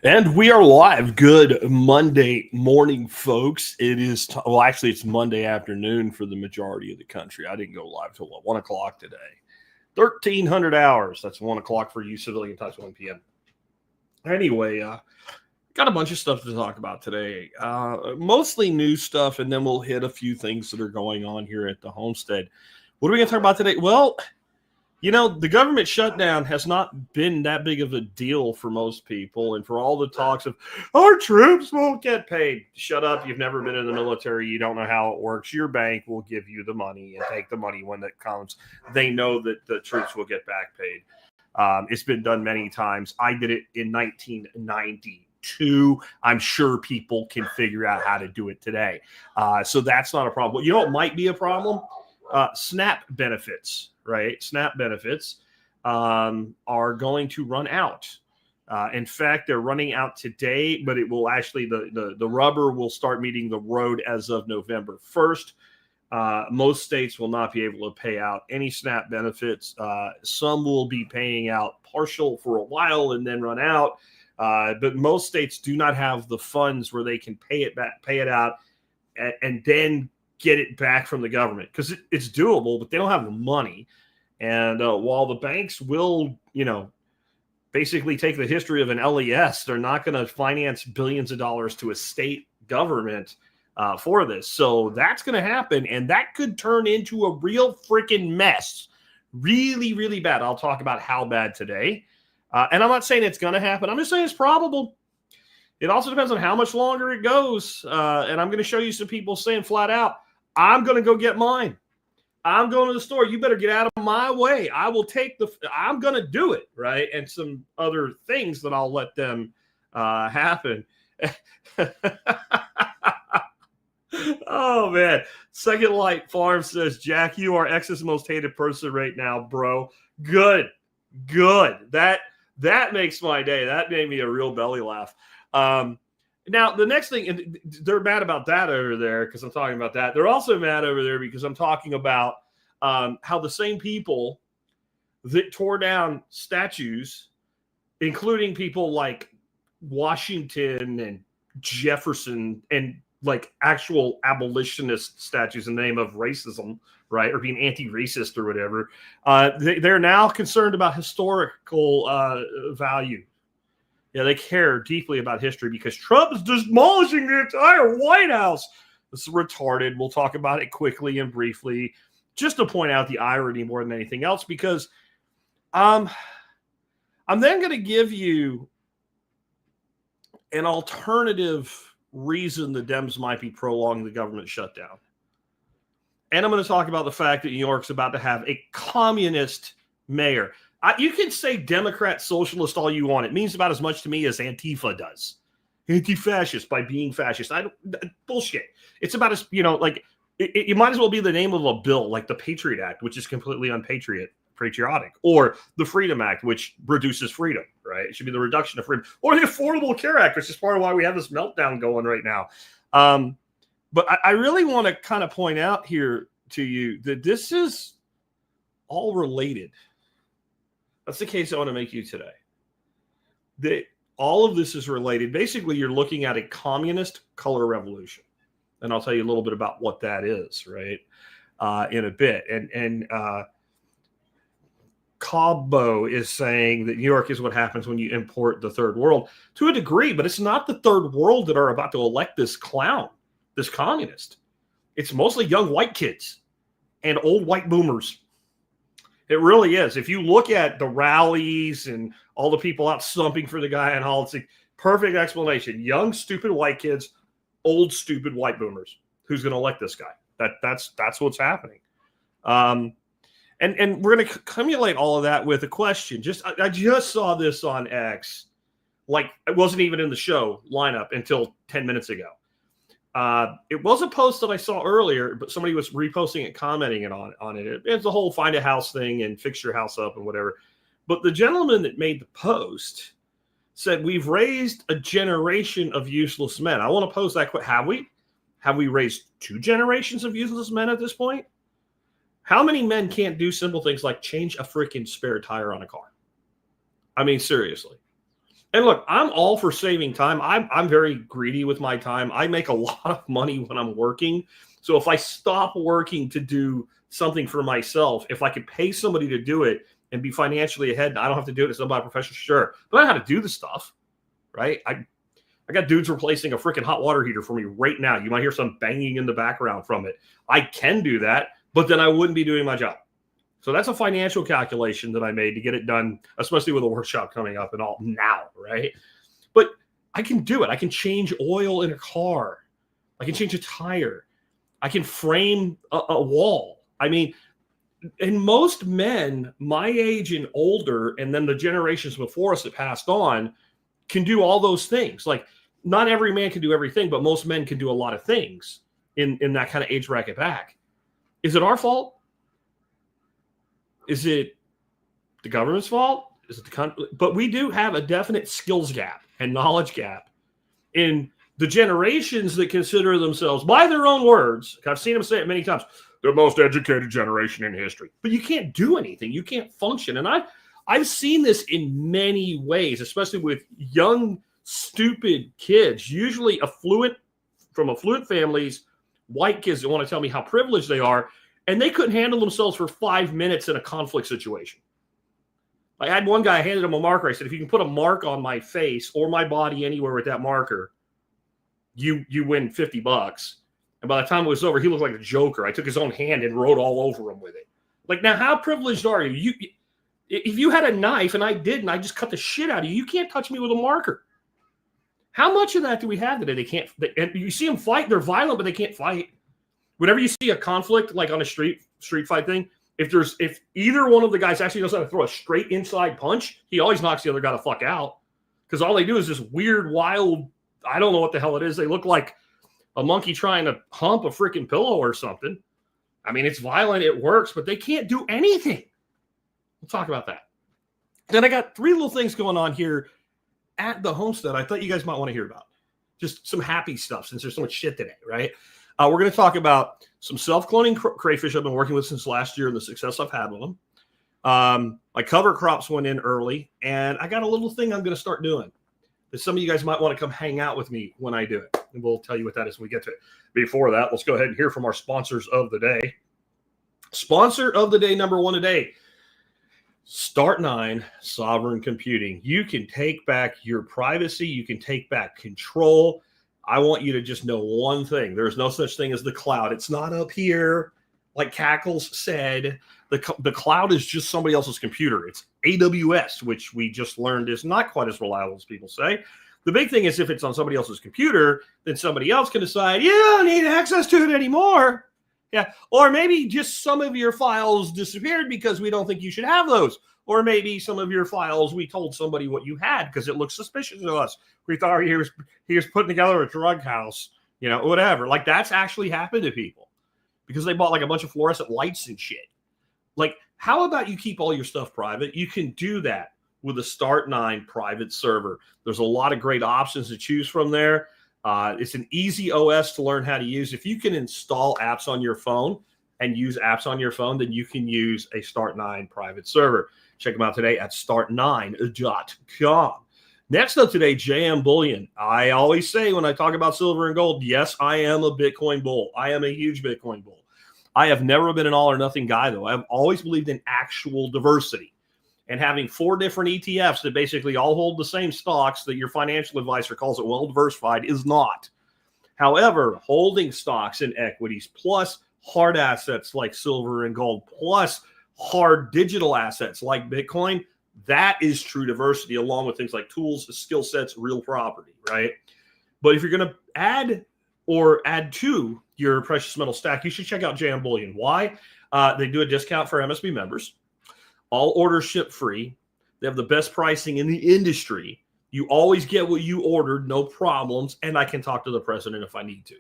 And we are live. Good Monday morning, folks. It is, actually, it's Monday afternoon for the majority of the country. I didn't go live till 1 o'clock today. 1,300 hours. That's 1 o'clock for you civilian time, 1 p.m. Anyway, got a bunch of stuff to talk about today. Mostly new stuff, and then we'll hit a few things that are going on here at the homestead. What are we going to talk about today? Well, you know, the government shutdown has not been that big of a deal for most people. And for all the talks of our troops won't get paid. Shut up. You've never been in the military. You don't know how it works. Your bank will give you the money and take the money when that comes. They know that the troops will get back paid. It's been done many times. I did it in 1992. I'm sure people can figure out how to do it today. So that's not a problem. You know what might be a problem? SNAP benefits. Right, SNAP benefits are going to run out. In fact, they're running out today, but it will actually the rubber will start meeting the road as of November 1st. Most states will not be able to pay out any SNAP benefits. Some will be paying out partial for a while and then run out. But most states do not have the funds where they can pay it out, and then get it back from the government, because it's doable, but they don't have the money. And while the banks will, basically take the history of an LES, they're not going to finance billions of dollars to a state government for this. So that's going to happen, and that could turn into a real freaking mess. Really, really bad. I'll talk about how bad today. And I'm not saying it's going to happen. I'm just saying it's probable. It also depends on how much longer it goes. And I'm going to show you some people saying flat out, I'm going to go get mine. I'm going to the store. You better get out of my way. I'm going to do it, right? And some other things that I'll let them happen. Oh, man. Second Light Farm says, Jack, you are X's most hated person right now, bro. Good. That makes my day. That made me a real belly laugh. Now, the next thing, and they're mad about that over there because I'm talking about that. They're also mad over there because I'm talking about how the same people that tore down statues, including people like Washington and Jefferson and like actual abolitionist statues in the name of racism, right, or being anti-racist or whatever, they're now concerned about historical value. Yeah, they care deeply about history because Trump is demolishing the entire White House. This is retarded. We'll talk about it quickly and briefly, just to point out the irony more than anything else, because I'm then going to give you an alternative reason the Dems might be prolonging the government shutdown. And I'm going to talk about the fact that New York's about to have a communist mayor. You can say Democrat, socialist all you want. It means about as much to me as Antifa does. Anti-fascist by being fascist. Bullshit. It's about as, it might as well be the name of a bill, like the Patriot Act, which is completely patriotic, or the Freedom Act, which reduces freedom, right? It should be the reduction of freedom, or the Affordable Care Act, which is part of why we have this meltdown going right now. But I really want to kind of point out here to you that this is all related. That's the case I want to make you today. That all of this is related. Basically, you're looking at a communist color revolution. And I'll tell you a little bit about what that is, right, in a bit. And Cobbo is saying that New York is what happens when you import the third world to a degree, but it's not the third world that are about to elect this clown, this communist. It's mostly young white kids and old white boomers. It really is. If you look at the rallies and all the people out stumping for the guy and all, it's a perfect explanation. Young, stupid white kids, old, stupid white boomers. Who's going to elect this guy? That's what's happening. And we're going to accumulate all of that with a question. I just saw this on X. Like, it wasn't even in the show lineup until 10 minutes ago. It was a post that I saw earlier, but somebody was reposting it, commenting on it. It's the whole find a house thing and fix your house up and whatever. But the gentleman that made the post said, we've raised a generation of useless men. I want to pose that question. Have we? Have we raised 2 generations of useless men at this point? How many men can't do simple things like change a freaking spare tire on a car? I mean, seriously. And look, I'm all for saving time. I'm very greedy with my time. I make a lot of money when I'm working. So if I stop working to do something for myself, if I could pay somebody to do it and be financially ahead, and I don't have to do it as somebody professional, sure. But I know how to do the stuff, right? I got dudes replacing a freaking hot water heater for me right now. You might hear some banging in the background from it. I can do that, but then I wouldn't be doing my job. So that's a financial calculation that I made to get it done, especially with a workshop coming up and all now, right? But I can do it. I can change oil in a car. I can change a tire. I can frame a wall. I mean, and most men my age and older, and then the generations before us that passed on, can do all those things. Like, not every man can do everything, but most men can do a lot of things in that kind of age bracket back. Is it our fault? Is it the government's fault? Is it the country? But we do have a definite skills gap and knowledge gap in the generations that consider themselves, by their own words, I've seen them say it many times, the most educated generation in history. But you can't do anything. You can't function. And I've seen this in many ways, especially with young, stupid kids, usually from affluent families, white kids that want to tell me how privileged they are. And they couldn't handle themselves for 5 minutes in a conflict situation. I had one guy, I handed him a marker. I said, if you can put a mark on my face or my body anywhere with that marker, you win $50. And by the time it was over, he looked like a joker. I took his own hand and wrote all over him with it. Like, now, how privileged are you? If you had a knife and I didn't, I just cut the shit out of you. You can't touch me with a marker. How much of that do we have today? They can't. And you see them fight. They're violent, but they can't fight. Whenever you see a conflict, like on a street fight thing, if either one of the guys actually knows how to throw a straight inside punch, he always knocks the other guy the fuck out. Because all they do is this weird, wild, I don't know what the hell it is. They look like a monkey trying to hump a freaking pillow or something. I mean, it's violent, it works, but they can't do anything. We'll talk about that. Then I got 3 little things going on here at the homestead I thought you guys might want to hear about. Just some happy stuff since there's so much shit today, right? We're going to talk about some self-cloning crayfish I've been working with since last year and the success I've had with them. My cover crops went in early, and I got a little thing I'm going to start doing that some of you guys might want to come hang out with me when I do it. And we'll tell you what that is when we get to it. Before that, let's go ahead and hear from our sponsors of the day. Sponsor of the day, number 1 today, Start9 Sovereign Computing. You can take back your privacy. You can take back control. I want you to just know one thing. There's no such thing as the cloud. It's not up here, like Cackles said. The cloud is just somebody else's computer. It's AWS, which we just learned is not quite as reliable as people say. The big thing is if it's on somebody else's computer, then somebody else can decide, you don't need access to it anymore. Yeah. Or maybe just some of your files disappeared because we don't think you should have those. Or maybe some of your files, we told somebody what you had because it looks suspicious to us. We thought he was putting together a drug house, whatever. Like, that's actually happened to people because they bought like a bunch of fluorescent lights and shit. Like, how about you keep all your stuff private? You can do that with a Start9 private server. There's a lot of great options to choose from there. It's an easy OS to learn how to use. If you can install apps on your phone and use apps on your phone, then you can use a Start9 private server. Check them out today at start9.com. Next up today, JM Bullion. I always say when I talk about silver and gold, yes, I am a Bitcoin bull. I am a huge Bitcoin bull. I have never been an all or nothing guy, though. I've always believed in actual diversity and having 4 different ETFs that basically all hold the same stocks that your financial advisor calls it well diversified is not. However, holding stocks and equities plus hard assets like silver and gold plus hard digital assets like Bitcoin, that is true diversity, along with things like tools, skill sets, real property, right? But if you're going to add to your precious metal stack, you should check out JM Bullion. Why? They do a discount for MSB members. All orders ship free. They have the best pricing in the industry. You always get what you ordered, no problems, and I can talk to the president if I need to.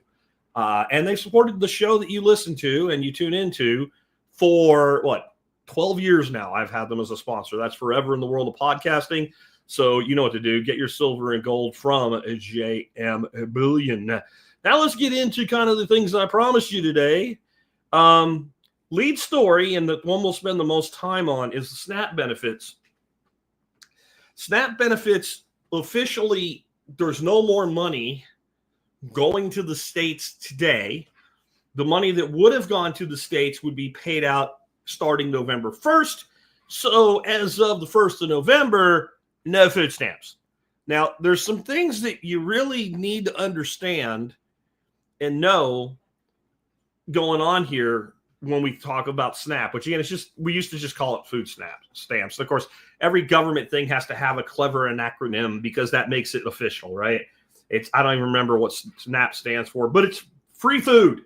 And they've supported the show that you listen to and you tune into for, 12 years now. I've had them as a sponsor. That's forever in the world of podcasting. So you know what to do. Get your silver and gold from JM Bullion. Now let's get into kind of the things that I promised you today. Lead story, and the one we'll spend the most time on, is the SNAP benefits. SNAP benefits officially there's no more money going to the states today. The money that would have gone to the states would be paid out starting November 1st. So as of the 1st of November, no food stamps. Now, there's some things that you really need to understand and know going on here when we talk about SNAP, which again, it's just, we used to just call it food stamps. Of course, every government thing has to have a clever acronym because that makes it official, right? I don't even remember what SNAP stands for, but it's free food,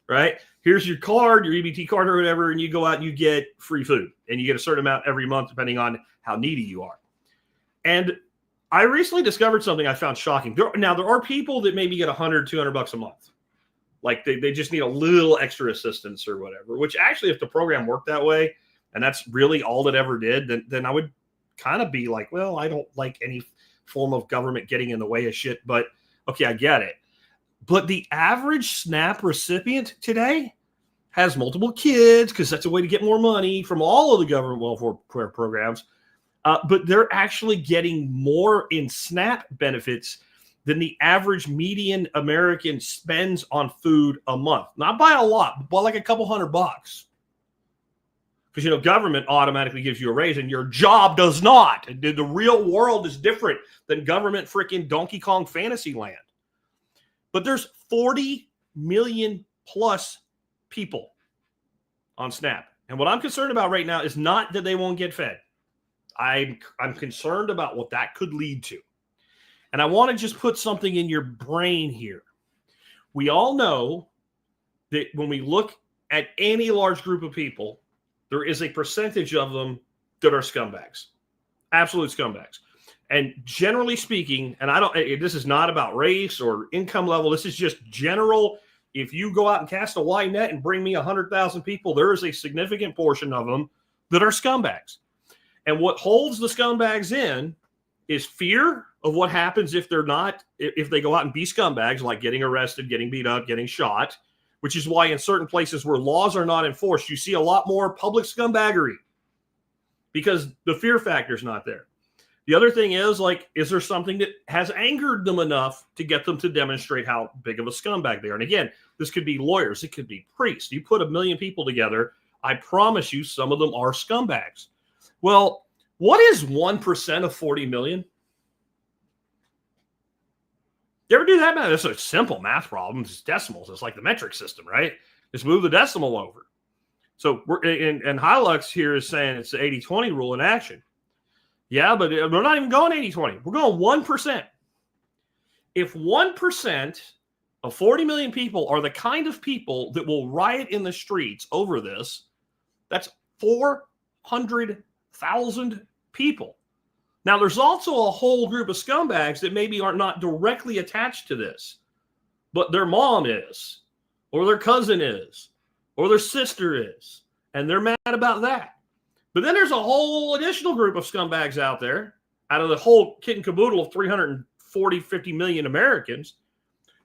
right? Here's your card, your EBT card or whatever, and you go out and you get free food. And you get a certain amount every month depending on how needy you are. And I recently discovered something I found shocking. There are people that maybe get $100, $200 a month. Like they just need a little extra assistance or whatever, which actually, if the program worked that way, and that's really all it ever did, then I would kind of be like, well, I don't like any form of government getting in the way of shit, but okay, I get it. But the average SNAP recipient today has multiple kids because that's a way to get more money from all of the government welfare programs. But they're actually getting more in SNAP benefits than the average median American spends on food a month. Not by a lot, but by like a couple $100. Because, government automatically gives you a raise and your job does not. The real world is different than government freaking Donkey Kong fantasy land. But there's 40 million plus people on SNAP. And what I'm concerned about right now is not that they won't get fed. I'm concerned about what that could lead to. And I want to just put something in your brain here. We all know that when we look at any large group of people, there is a percentage of them that are scumbags, absolute scumbags. And generally speaking, and this is not about race or income level. This is just general. If you go out and cast a wide net and bring me 100,000 people, there is a significant portion of them that are scumbags. And what holds the scumbags in is fear of what happens if they go out and be scumbags, like getting arrested, getting beat up, getting shot, which is why in certain places where laws are not enforced, you see a lot more public scumbaggery because the fear factor is not there. The other thing is, is there something that has angered them enough to get them to demonstrate how big of a scumbag they are? And again, this could be lawyers. It could be priests. You put 1 million people together, I promise you some of them are scumbags. Well, what is 1% of 40 million? You ever do that, man? It's a simple math problem. It's decimals. It's like the metric system, right? Just move the decimal over. So we're and Hilux here is saying it's the 80-20 rule in action. Yeah, but we're not even going 80-20. We're going 1%. If 1% of 40 million people are the kind of people that will riot in the streets over this, that's 400,000 people. Now, there's also a whole group of scumbags that maybe are not directly attached to this, but their mom is, or their cousin is, or their sister is, and they're mad about that. But then there's a whole additional group of scumbags out there, out of the whole kit and caboodle of 50 million Americans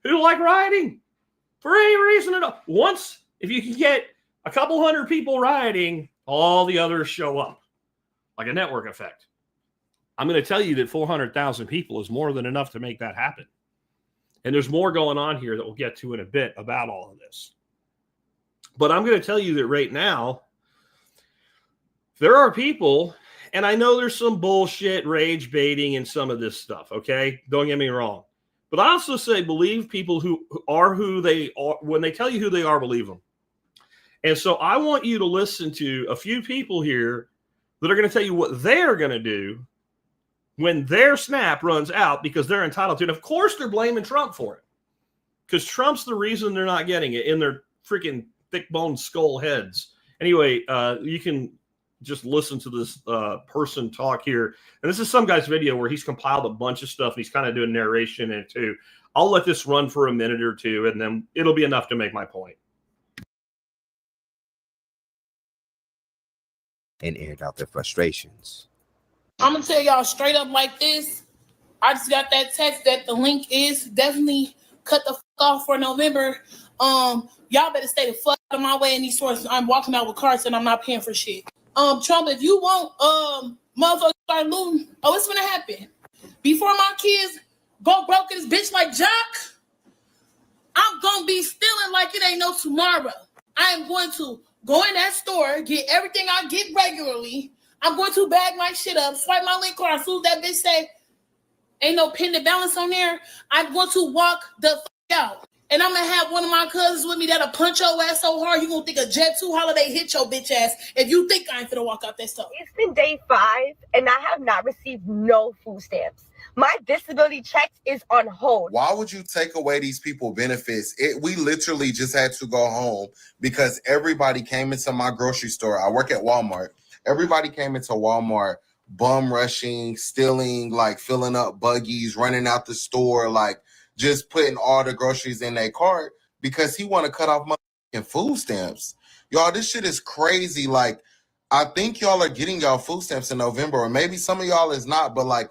who like rioting for any reason at all. Once, if you can get a couple hundred people rioting, all the others show up like a network effect. I'm going to tell you that 400,000 people is more than enough to make that happen. And there's more going on here that we'll get to in a bit about all of this. But I'm going to tell you that right now, there are people, and I know there's some bullshit rage baiting in some of this stuff, okay? Don't get me wrong. But I also say believe people who are who they are. When they tell you who they are, believe them. And so I want you to listen to a few people here that are going to tell you what they're going to do when their SNAP runs out because they're entitled to it. And of course, they're blaming Trump for it because Trump's the reason they're not getting it in their freaking thick-boned skull heads. Anyway, you can just listen to this person talk here. And this is some guy's video where he's compiled a bunch of stuff. And he's kind of doing narration in it too. I'll let this run for a minute or two, and then it'll be enough to make my point. And aired out their frustrations. I'm going to tell y'all straight up like this. I just got that text that the link is definitely cut the fuck off for November. Y'all better stay the fuck out of my way in these stores. I'm walking out with carts and I'm not paying for shit. Trump, if you want motherfuckers start looting, it's going to happen. before my kids go broke in this bitch like Jock, I'm going to be stealing like it ain't no tomorrow. I am going to go in that store, get everything I get regularly. I'm going to bag my shit up, swipe my link card. As soon as that bitch say, ain't no pending balance on there, I'm going to walk the fuck out. And I'm going to have one of my cousins with me that'll punch your ass so hard, you going to think a Jet 2 holiday hit your bitch ass if you think I ain't finna walk out that store. It's been day 5, and I have not received no food stamps. My disability checks is on hold. Why would you take away these people benefits? We literally just had to go home because everybody came into my grocery store. I work at Walmart. Everybody came into Walmart bum rushing, stealing, like filling up buggies, running out the store, like just putting all the groceries in their cart because he want to cut off my food stamps. Y'all, this shit is crazy. Like, I think y'all are getting y'all food stamps in November, or maybe some of y'all is not, but like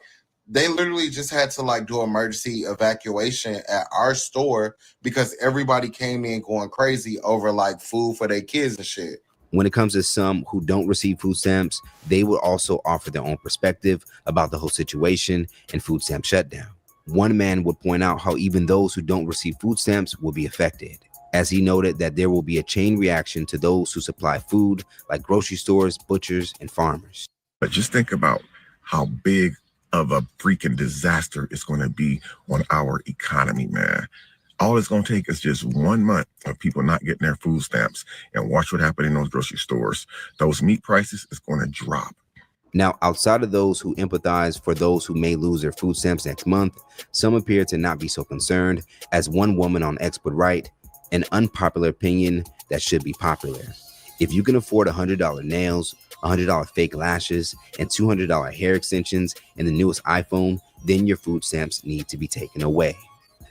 they literally just had to like do emergency evacuation at our store because everybody came in going crazy over like food for their kids and shit. When it comes to some who don't receive food stamps, they will also offer their own perspective about the whole situation and food stamp shutdown. One man would point out how even those who don't receive food stamps will be affected, as he noted that there will be a chain reaction to those who supply food, like grocery stores, butchers, and farmers. But just think about how big of a freaking disaster it's going to be on our economy, man. All it's going to take is just 1 month of people not getting their food stamps, and watch what happens in those grocery stores. Those meat prices is going to drop. Now, outside of those who empathize for those who may lose their food stamps next month, some appear to not be so concerned, as one woman on X would write, an unpopular opinion that should be popular. If you can afford $100 nails, $100 fake lashes, and $200 hair extensions and the newest iPhone, then your food stamps need to be taken away.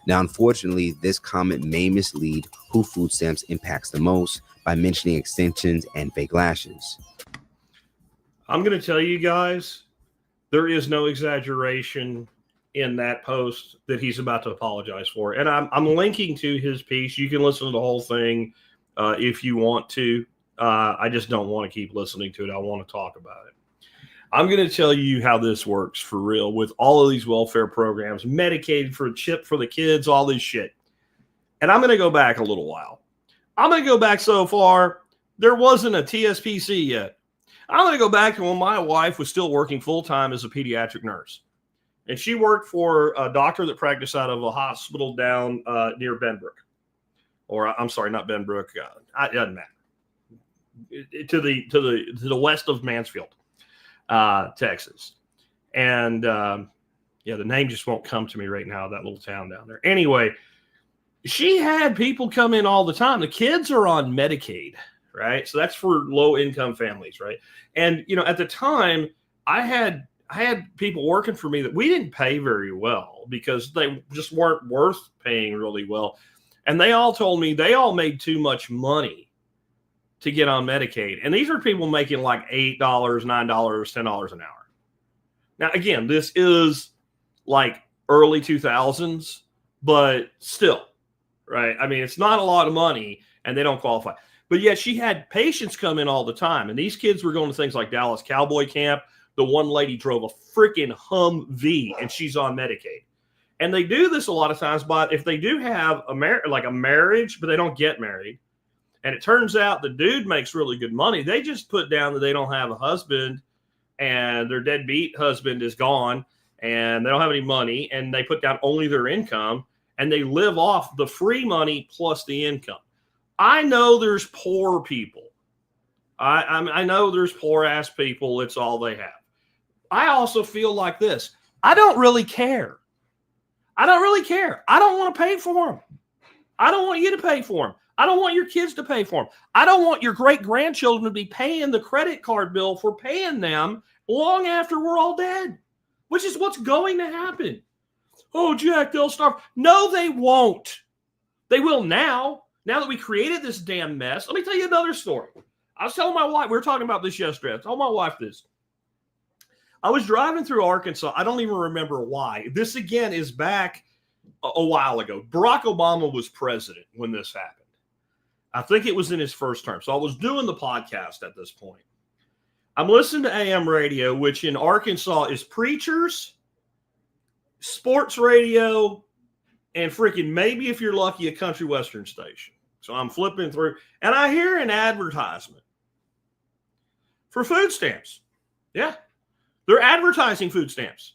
Now, unfortunately, this comment may mislead who food stamps impacts the most by mentioning extensions and fake lashes. I'm going to tell you guys, there is no exaggeration in that post that he's about to apologize for. And I'm linking to his piece. You can listen to the whole thing if you want to. I just don't want to keep listening to it. I want to talk about it. I'm going to tell you how this works for real with all of these welfare programs, Medicaid for a chip for the kids, all this shit. And I'm going to go back a little while. I'm going to go back so far, there wasn't a TSPC yet. I'm going to go back to when my wife was still working full-time as a pediatric nurse. And she worked for a doctor that practiced out of a hospital down near Benbrook. Or, I'm sorry, not Benbrook. It doesn't matter. To the west of Mansfield, Texas. And, yeah, the name just won't come to me right now, that little town down there. Anyway, she had people come in all the time. The kids are on Medicaid, right? So that's for low-income families, right? And, you know, at the time, I had people working for me that we didn't pay very well because they just weren't worth paying really well. And they all told me they all made too much money to get on Medicaid. And these are people making like $8, $9, $10 an hour. Now, again, this is like early 2000s, but still, right? I mean, it's not a lot of money and they don't qualify. But yet she had patients come in all the time. And these kids were going to things like Dallas Cowboy Camp. The one lady drove a freaking Humvee and she's on Medicaid. And they do this a lot of times, but if they do have a marriage, but they don't get married, and it turns out the dude makes really good money, they just put down that they don't have a husband and their deadbeat husband is gone and they don't have any money, and they put down only their income and they live off the free money plus the income. I know there's poor people. I know there's poor ass people. It's all they have. I also feel like this. I don't really care. I don't really care. I don't want to pay for them. I don't want you to pay for them. I don't want your kids to pay for them. I don't want your great-grandchildren to be paying the credit card bill for paying them long after we're all dead, which is what's going to happen. Oh, Jack, they'll starve. No, they won't. They will now that we created this damn mess. Let me tell you another story. I was telling my wife, we were talking about this yesterday. I told my wife this. I was driving through Arkansas. I don't even remember why. This, again, is back a while ago. Barack Obama was president when this happened. I think it was in his first term. So I was doing the podcast at this point. I'm listening to AM radio, which in Arkansas is preachers sports radio, and freaking maybe if you're lucky, a country western station. So I'm flipping through, and I hear an advertisement for food stamps. Yeah, they're advertising food stamps.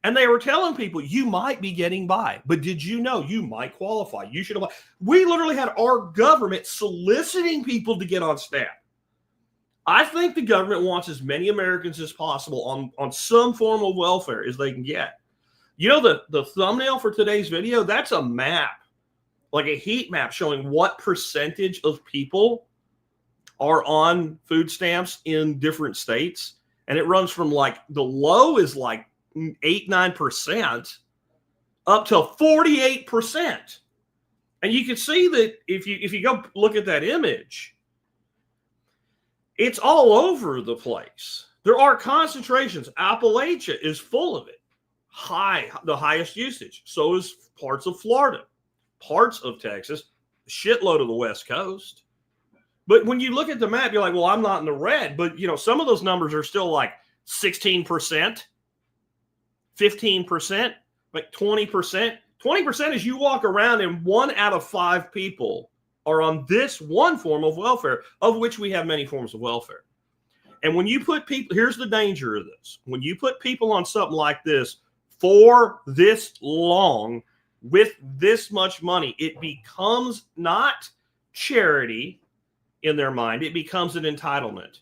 And they were telling people, you might be getting by, but did you know you might qualify? You should have. We literally had our government soliciting people to get on SNAP. I think the government wants as many Americans as possible on some form of welfare as they can get. You know, the thumbnail for today's video, that's a map, like a heat map showing what percentage of people are on food stamps in different states. And it runs from like the low is like 8-9% up to 48%. And you can see that if you go look at that image, it's all over the place. There are concentrations. Appalachia is full of it. The highest usage. So is parts of Florida, parts of Texas, a shitload of the West Coast. But when you look at the map, you're like, well, I'm not in the red. But, you know, some of those numbers are still like 16%. 15%, like 20%. 20% is you walk around and 1 out of 5 people are on this one form of welfare, of which we have many forms of welfare. And when you put people, here's the danger of this. When you put people on something like this for this long with this much money, it becomes not charity in their mind. It becomes an entitlement.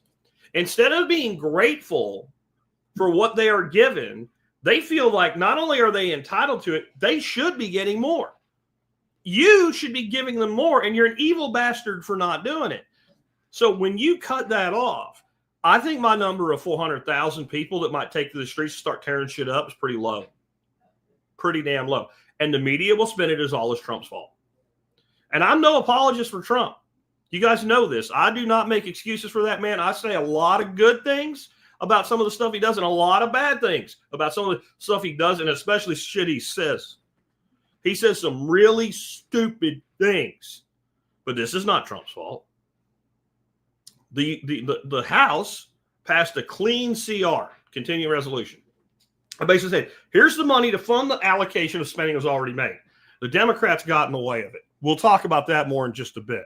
Instead of being grateful for what they are given, they feel like not only are they entitled to it, they should be getting more. You should be giving them more, and you're an evil bastard for not doing it. So when you cut that off, I think my number of 400,000 people that might take to the streets to start tearing shit up is pretty low. Pretty damn low. And the media will spin it as all as Trump's fault. And I'm no apologist for Trump. You guys know this. I do not make excuses for that man. I say a lot of good things about some of the stuff he does and a lot of bad things about some of the stuff he does, and especially shit he says. He says some really stupid things, but this is not Trump's fault. The House passed a clean CR, continuing resolution. I basically said, here's the money to fund the allocation of spending was already made. The Democrats got in the way of it. We'll talk about that more in just a bit.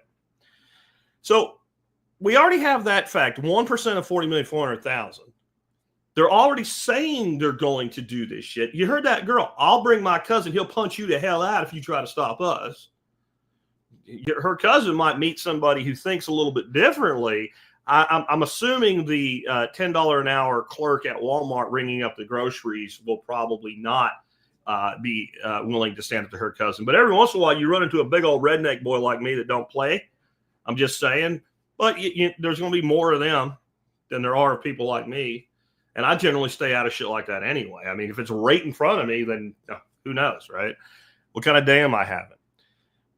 So we already have that fact, 1% of 40,400,000. They're already saying they're going to do this shit. You heard that girl. I'll bring my cousin. He'll punch you the hell out if you try to stop us. Her cousin might meet somebody who thinks a little bit differently. I'm assuming the $10 an hour clerk at Walmart ringing up the groceries will probably not be willing to stand up to her cousin. But every once in a while, you run into a big old redneck boy like me that don't play. I'm just saying. But there's going to be more of them than there are of people like me. And I generally stay out of shit like that anyway. I mean, if it's right in front of me, then who knows, right? What kind of day am I having?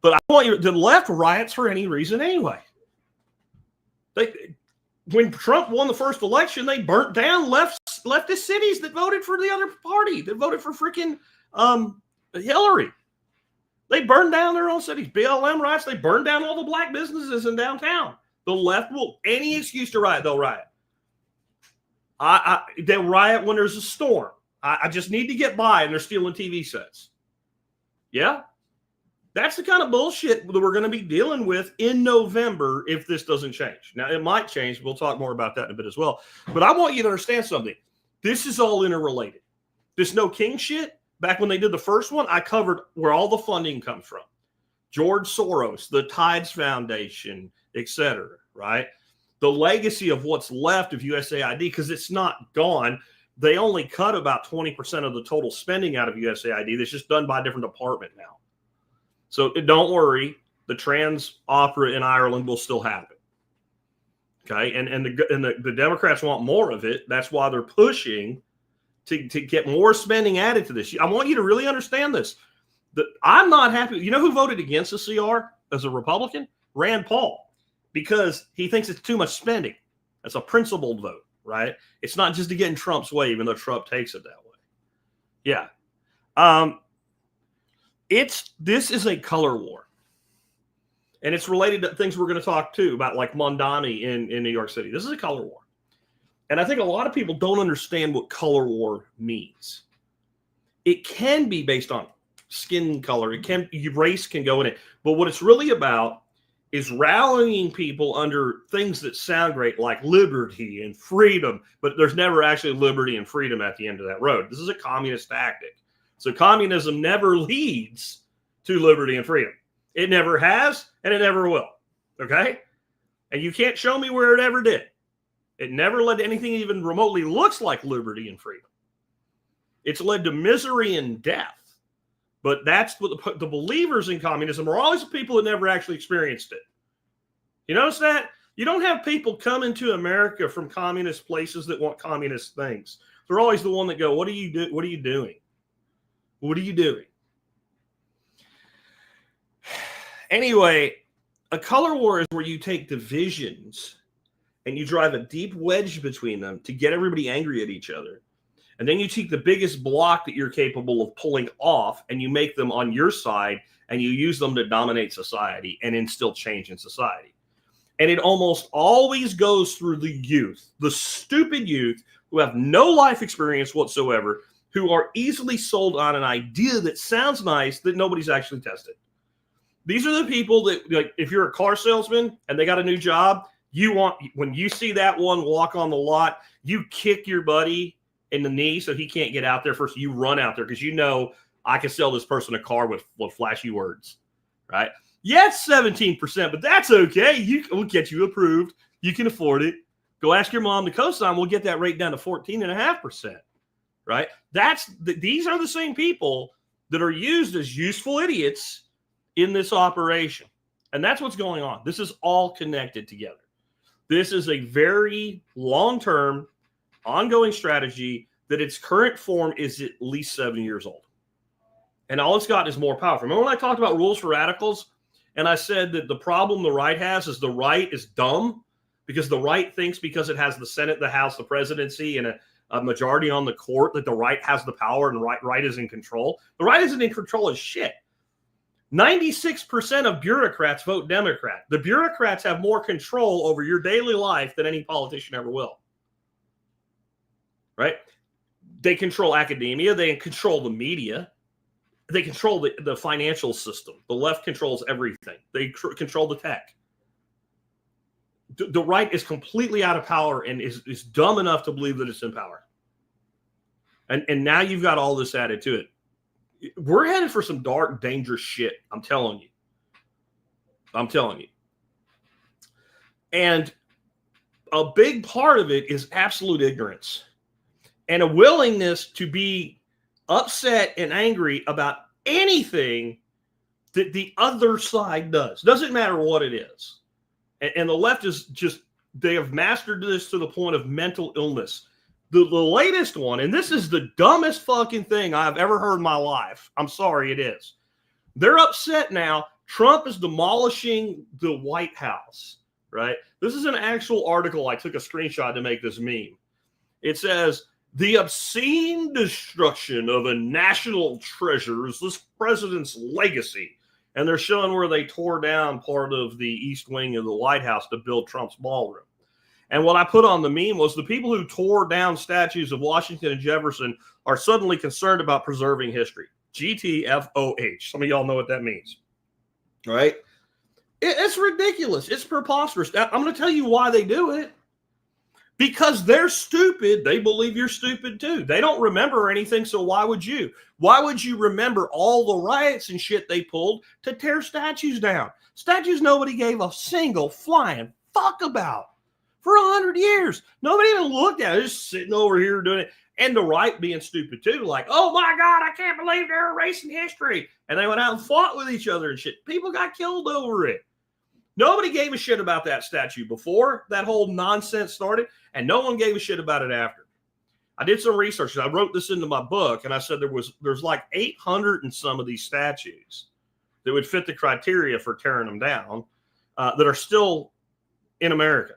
But I want you, the left riots for any reason anyway. When Trump won the first election, they burnt down leftist cities that voted for the other party, that voted for freaking Hillary. They burned down their own cities. BLM riots, they burned down all the black businesses in downtown. The left will, any excuse to riot, they'll riot. They riot when there's a storm. I just need to get by, and they're stealing TV sets. Yeah? That's the kind of bullshit that we're going to be dealing with in November if this doesn't change. Now, it might change. We'll talk more about that in a bit as well. But I want you to understand something. This is all interrelated. This no king shit, back when they did the first one, I covered where all the funding comes from. George Soros, the Tides Foundation, etc., right? The legacy of what's left of USAID, because it's not gone. They only cut about 20% of the total spending out of USAID. That's just done by a different department now. So don't worry, the trans opera in Ireland will still happen. Okay, and the Democrats want more of it. That's why they're pushing to get more spending added to this. I want you to really understand this. I'm not happy. You know who voted against the CR as a Republican? Rand Paul. Because he thinks it's too much spending. That's a principled vote, right? It's not just to get in Trump's way, even though Trump takes it that way. Yeah. This is a color war. And it's related to things we're going to talk to about, like Mondani in New York City. This is a color war. And I think a lot of people don't understand what color war means. It can be based on skin color. Race can go in it. But what it's really about is rallying people under things that sound great, like liberty and freedom. But there's never actually liberty and freedom at the end of that road. This is a communist tactic. So communism never leads to liberty and freedom. It never has, and it never will. Okay? And you can't show me where it ever did. It never led to anything even remotely looks like liberty and freedom. It's led to misery and death. But that's what the believers in communism are always the people that never actually experienced it. You notice that? You don't have people coming to America from communist places that want communist things. They're always the one that go, what are you doing? What are you doing? What are you doing? Anyway, a color war is where you take divisions and you drive a deep wedge between them to get everybody angry at each other. And then you take the biggest block that you're capable of pulling off and you make them on your side and you use them to dominate society and instill change in society. And it almost always goes through the youth, the stupid youth who have no life experience whatsoever, who are easily sold on an idea that sounds nice that nobody's actually tested. These are the people that, like, if you're a car salesman and they got a new job, when you see that one walk on the lot, you kick your buddy in the knee so he can't get out there first. You run out there because you know I can sell this person a car with flashy words, right? Yeah, it's 17%, but that's okay. We'll get you approved. You can afford it. Go ask your mom to co-sign. We'll get that rate down to 14.5%, right? These are the same people that are used as useful idiots in this operation. And that's what's going on. This is all connected together. This is a very long-term, ongoing strategy that its current form is at least 7 years old. And all it's got is more power. Remember when I talked about rules for radicals? And I said that the problem the right has is the right is dumb because the right thinks because it has the Senate, the House, the presidency, and a majority on the court that the right has the power and right is in control. The right isn't in control of shit. 96% of bureaucrats vote Democrat. The bureaucrats have more control over your daily life than any politician ever will. Right? They control academia. They control the media. They control the financial system. The left controls everything. They control the tech. The right is completely out of power and is dumb enough to believe that it's in power. And now you've got all this added to it. We're headed for some dark, dangerous shit. I'm telling you. And a big part of it is absolute ignorance and a willingness to be upset and angry about anything that the other side does. Doesn't matter what it is. And the left is just, they have mastered this to the point of mental illness. The latest one, and this is the dumbest fucking thing I've ever heard in my life. I'm sorry, it is. They're upset now. Trump is demolishing the White House, right? This is an actual article. I took a screenshot to make this meme. It says, the obscene destruction of a national treasure is this president's legacy. And they're showing where they tore down part of the east wing of the White House to build Trump's ballroom. And what I put on the meme was the people who tore down statues of Washington and Jefferson are suddenly concerned about preserving history. GTFOH. Some of y'all know what that means. Right? It's ridiculous. It's preposterous. I'm going to tell you why they do it. Because they're stupid. They believe you're stupid too. They don't remember anything, so why would you? Why would you remember all the riots and shit they pulled to tear statues down? Statues nobody gave a single flying fuck about for 100 years. Nobody even looked at it. Just sitting over here doing it. And the right being stupid too. Like, oh my God, I can't believe they're erasing history. And they went out and fought with each other and shit. People got killed over it. Nobody gave a shit about that statue before that whole nonsense started, and no one gave a shit about it after. I did some research. I wrote this into my book, and I said there's like 800 and some of these statues that would fit the criteria for tearing them down that are still in America.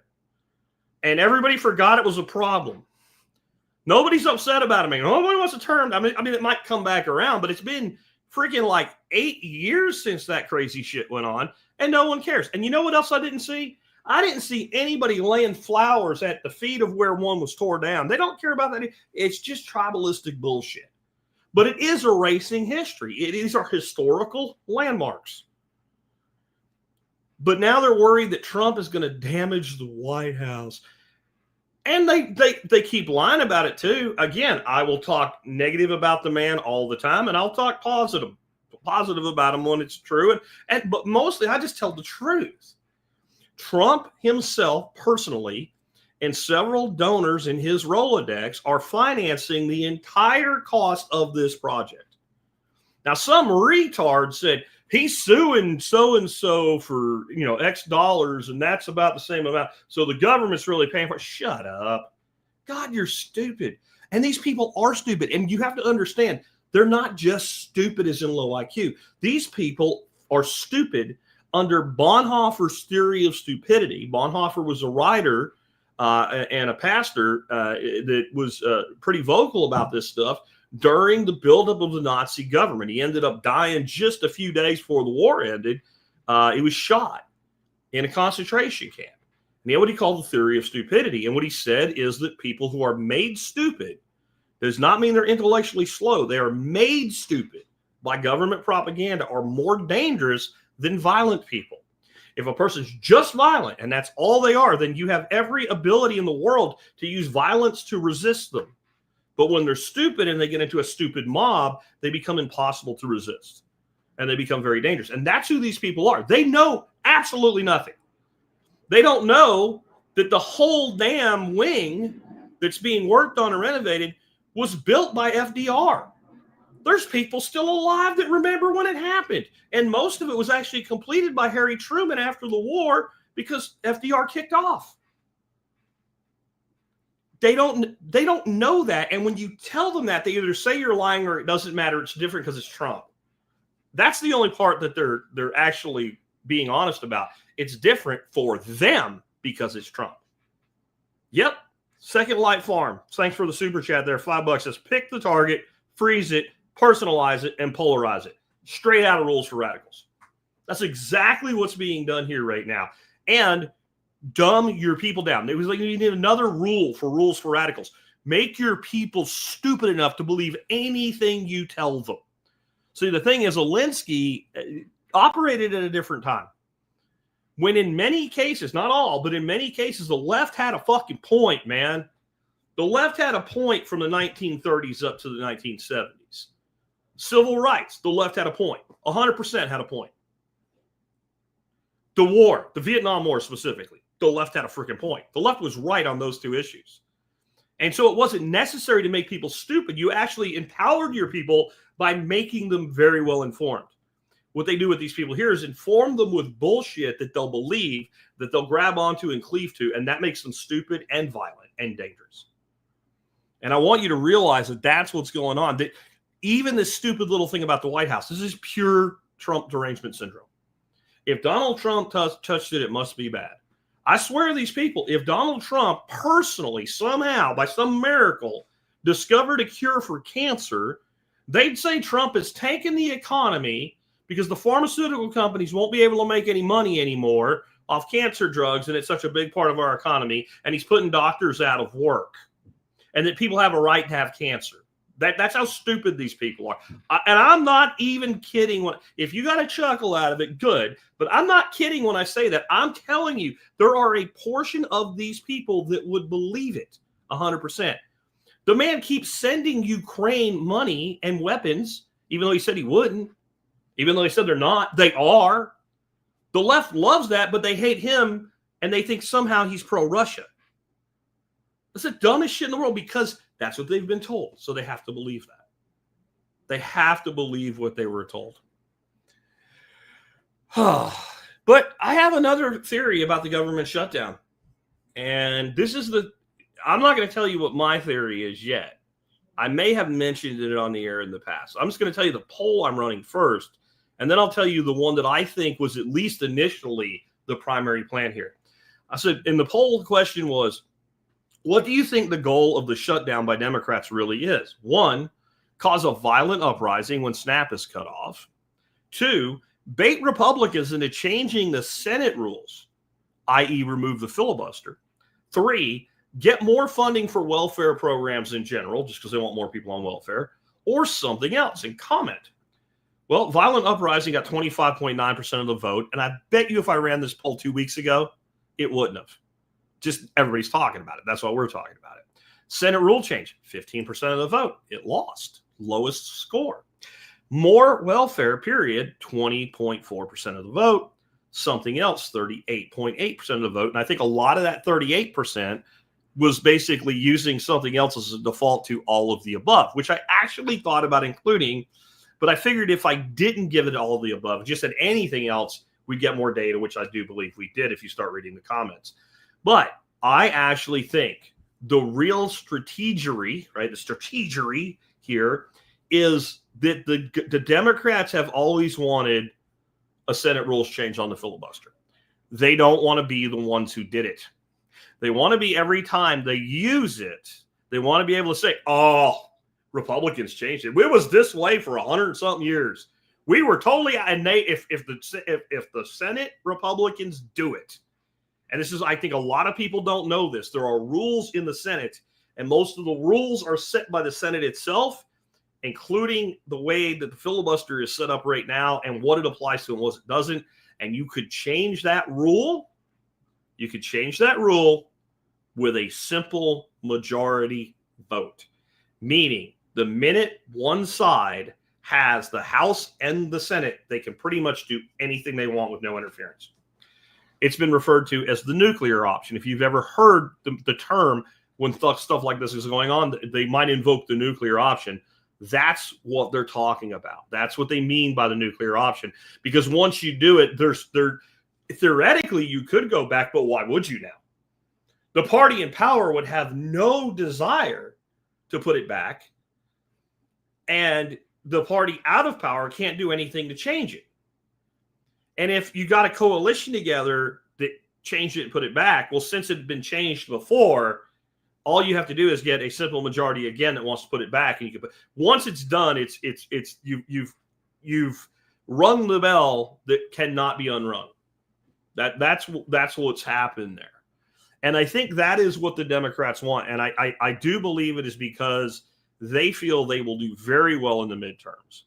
And everybody forgot it was a problem. Nobody's upset about it. Nobody wants to turn. I mean, it might come back around, but it's been freaking like 8 years since that crazy shit went on, and no one cares. And you know what else I didn't see? I didn't see anybody laying flowers at the feet of where one was tore down. They don't care about that. It's just tribalistic bullshit. But it is erasing history. These are historical landmarks. But now they're worried that Trump is going to damage the White House. And they keep lying about it too. Again, I will talk negative about the man all the time, and I'll talk positive about him when it's true. But mostly I just tell the truth. Trump himself personally and several donors in his Rolodex are financing the entire cost of this project. Now, some retard said he's suing so-and-so for, X dollars, and that's about the same amount. So the government's really paying for it. Shut up. God, you're stupid. And these people are stupid. And you have to understand, they're not just stupid as in low IQ. These people are stupid under Bonhoeffer's theory of stupidity. Bonhoeffer was a writer and a pastor that was pretty vocal about this stuff during the buildup of the Nazi government. He ended up dying just a few days before the war ended. He was shot in a concentration camp. And he had what he called the theory of stupidity. And what he said is that people who are made stupid does not mean they're intellectually slow. They are made stupid by government propaganda are more dangerous than violent people. If a person's just violent and that's all they are, then you have every ability in the world to use violence to resist them. But when they're stupid and they get into a stupid mob, they become impossible to resist. And they become very dangerous. And that's who these people are. They know absolutely nothing. They don't know that the whole damn wing that's being worked on and renovated was built by FDR. There's people still alive that remember when it happened. And most of it was actually completed by Harry Truman after the war because FDR kicked off. They don't know that. And when you tell them that, they either say you're lying or it doesn't matter. It's different because it's Trump. That's the only part that they're actually being honest about. It's different for them because it's Trump. Yep. Second Light Farm. Thanks for the super chat there. $5 says pick the target, freeze it, personalize it, and polarize it. Straight out of Rules for Radicals. That's exactly what's being done here right now. And dumb your people down. It was like you need another rule for Rules for Radicals. Make your people stupid enough to believe anything you tell them. See, the thing is, Alinsky operated at a different time. When in many cases, not all, but in many cases, the left had a fucking point, man. The left had a point from the 1930s up to the 1970s. Civil rights, the left had a point. 100% had a point. The war, the Vietnam War specifically, the left had a freaking point. The left was right on those two issues. And so it wasn't necessary to make people stupid. You actually empowered your people by making them very well informed. What they do with these people here is inform them with bullshit that they'll believe, that they'll grab onto and cleave to, and that makes them stupid and violent and dangerous. And I want you to realize that that's what's going on. That even this stupid little thing about the White House, this is pure Trump derangement syndrome. If Donald Trump touched it, it must be bad. I swear these people, if Donald Trump personally, somehow, by some miracle, discovered a cure for cancer, they'd say Trump is tanking the economy because the pharmaceutical companies won't be able to make any money anymore off cancer drugs, and it's such a big part of our economy, and he's putting doctors out of work, and that people have a right to have cancer. That's how stupid these people are. And I'm not even kidding. If you got a chuckle out of it, good. But I'm not kidding when I say that. I'm telling you, there are a portion of these people that would believe it 100%. The man keeps sending Ukraine money and weapons, even though he said he wouldn't. Even though he said they're not, they are. The left loves that, but they hate him, and they think somehow he's pro-Russia. That's the dumbest shit in the world because that's what they've been told. So they have to believe that. They have to believe what they were told. But I have another theory about the government shutdown. And this is I'm not going to tell you what my theory is yet. I may have mentioned it on the air in the past. I'm just going to tell you the poll I'm running first. And then I'll tell you the one that I think was at least initially the primary plan here. I said, in the poll, the question was, what do you think the goal of the shutdown by Democrats really is? 1, cause a violent uprising when SNAP is cut off. 2, bait Republicans into changing the Senate rules, i.e. remove the filibuster. 3, get more funding for welfare programs in general, just because they want more people on welfare. or something else and comment. Well, violent uprising got 25.9% of the vote. And I bet you if I ran this poll 2 weeks ago, it wouldn't have. Just everybody's talking about it. That's why we're talking about it. Senate rule change, 15% of the vote. It lost. Lowest score. More welfare, period, 20.4% of the vote. Something else, 38.8% of the vote. And I think a lot of that 38% was basically using something else as a default to all of the above, which I actually thought about including, but I figured if I didn't give it all of the above, just said anything else, we'd get more data, which I do believe we did if you start reading the comments. But I actually think the real strategery, right, the strategery here is that the Democrats have always wanted a Senate rules change on the filibuster. They don't want to be the ones who did it. They want to be, every time they use it, they want to be able to say, oh, Republicans changed it. It was this way for 100-something years. We were totally, and they, if the Senate Republicans do it, and this is, I think a lot of people don't know this, there are rules in the Senate, and most of the rules are set by the Senate itself, including the way that the filibuster is set up right now and what it applies to and what it doesn't. And you could change that rule. You could change that rule with a simple majority vote, meaning the minute one side has the House and the Senate, they can pretty much do anything they want with no interference. It's been referred to as the nuclear option. If you've ever heard the term when stuff like this is going on, they might invoke the nuclear option. That's what they're talking about. That's what they mean by the nuclear option. Because once you do it, theoretically you could go back, but why would you now? The party in power would have no desire to put it back, and the party out of power can't do anything to change it. And if you got a coalition together that changed it and put it back, well, since it had been changed before, all you have to do is get a simple majority again that wants to put it back, and you can put. Once it's done, you've rung the bell that cannot be unrung. That's what's happened there, and I think that is what the Democrats want, and I do believe it is because they feel they will do very well in the midterms,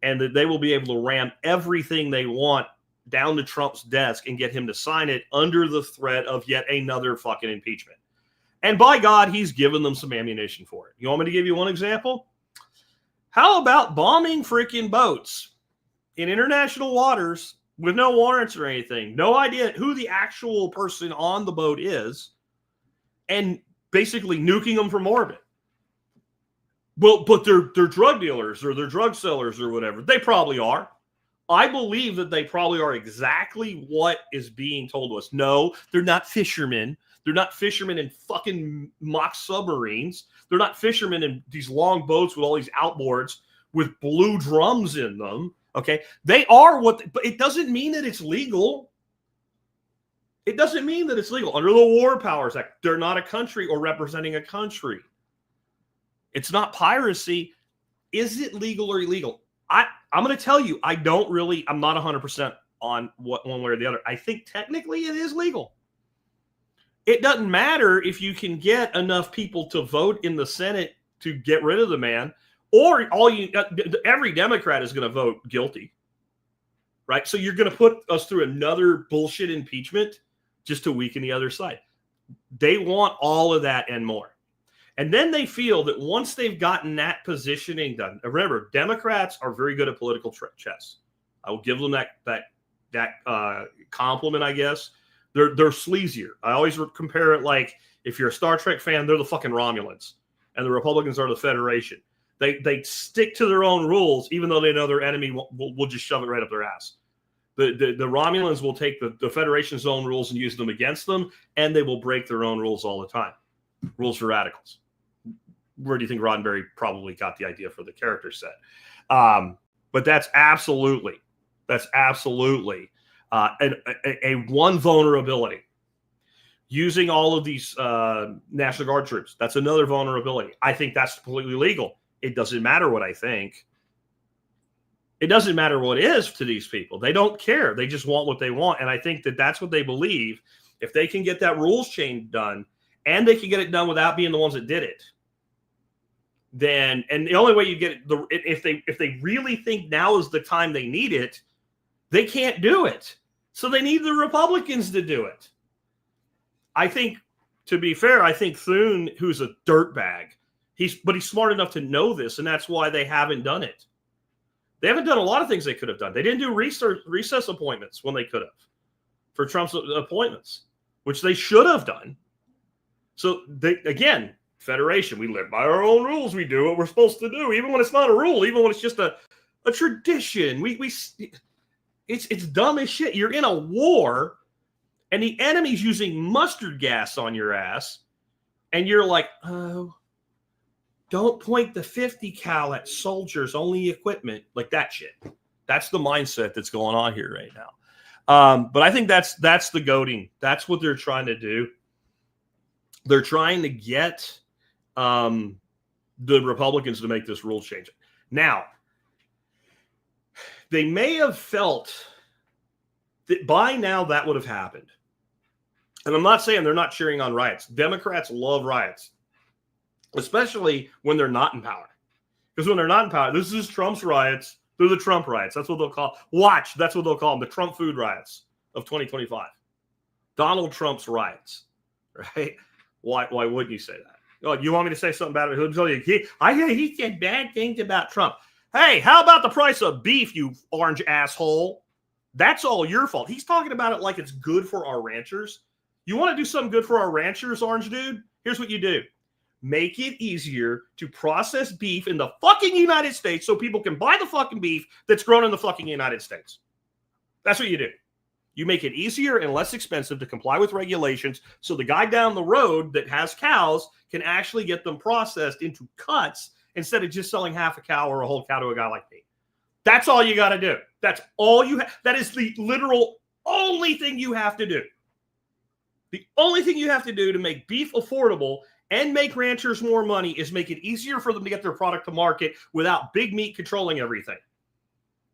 and that they will be able to ram everything they want down to Trump's desk and get him to sign it under the threat of yet another fucking impeachment. And by God, he's given them some ammunition for it. You want me to give you one example? How about bombing freaking boats in international waters with no warrants or anything? No idea who the actual person on the boat is, and basically nuking them from orbit. Well, but they're drug dealers or they're drug sellers or whatever. They probably are. I believe that they probably are exactly what is being told to us. No, they're not fishermen. They're not fishermen in fucking mock submarines. They're not fishermen in these long boats with all these outboards with blue drums in them. Okay. They are but it doesn't mean that it's legal. It doesn't mean that it's legal. Under the War Powers Act, they're not a country or representing a country. It's not piracy. Is it legal or illegal? I'm going to tell you, I'm not 100% on one way or the other. I think technically it is legal. It doesn't matter if you can get enough people to vote in the Senate to get rid of the man, or every Democrat is going to vote guilty, right? So you're going to put us through another bullshit impeachment just to weaken the other side. They want all of that and more. And then they feel that once they've gotten that positioning done, remember, Democrats are very good at political chess. I will give them that compliment, I guess. They're sleazier. I always compare it like if you're a Star Trek fan, they're the fucking Romulans, and the Republicans are the Federation. They stick to their own rules, even though they know their enemy will just shove it right up their ass. The Romulans will take the Federation's own rules and use them against them, and they will break their own rules all the time. Rules for radicals. Where do you think Roddenberry probably got the idea for the character set? But that's absolutely a one vulnerability. Using all of these National Guard troops, that's another vulnerability. I think that's completely legal. It doesn't matter what I think. It doesn't matter what it is to these people. They don't care. They just want what they want. And I think that that's what they believe. If they can get that rules change done, and they can get it done without being the ones that did it, then, and the only way you get it, if they really think now is the time they need it, they can't do it. So they need the Republicans to do it. I think, to be fair, I think Thune, who's a dirtbag, he's smart enough to know this, and that's why they haven't done it. They haven't done a lot of things they could have done. They didn't do recess appointments when they could have for Trump's appointments, which they should have done. So, again, Federation, we live by our own rules. We do what we're supposed to do, even when it's not a rule, even when it's just a tradition. It's dumb as shit. You're in a war, and the enemy's using mustard gas on your ass, and you're like, oh, don't point the 50 cal at soldiers, only equipment, like that shit. That's the mindset that's going on here right now. But I think that's the goading. That's what they're trying to do. They're trying to get the Republicans to make this rule change. Now, they may have felt that by now that would have happened. And I'm not saying they're not cheering on riots. Democrats love riots, especially when they're not in power. Because when they're not in power, this is Trump's riots. They're the Trump riots. That's what they'll call. Watch, that's what they'll call them, the Trump food riots of 2025. Donald Trump's riots, right? Why wouldn't you say that? Oh, you want me to say something about it? He'll tell you, he said bad things about Trump. Hey, how about the price of beef, you orange asshole? That's all your fault. He's talking about it like it's good for our ranchers. You want to do something good for our ranchers, orange dude? Here's what you do. Make it easier to process beef in the fucking United States so people can buy the fucking beef that's grown in the fucking United States. That's what you do. You make it easier and less expensive to comply with regulations so the guy down the road that has cows can actually get them processed into cuts instead of just selling half a cow or a whole cow to a guy like me. That's all you got to do. That's all you have. That is the literal only thing you have to do. The only thing you have to do to make beef affordable and make ranchers more money is make it easier for them to get their product to market without big meat controlling everything.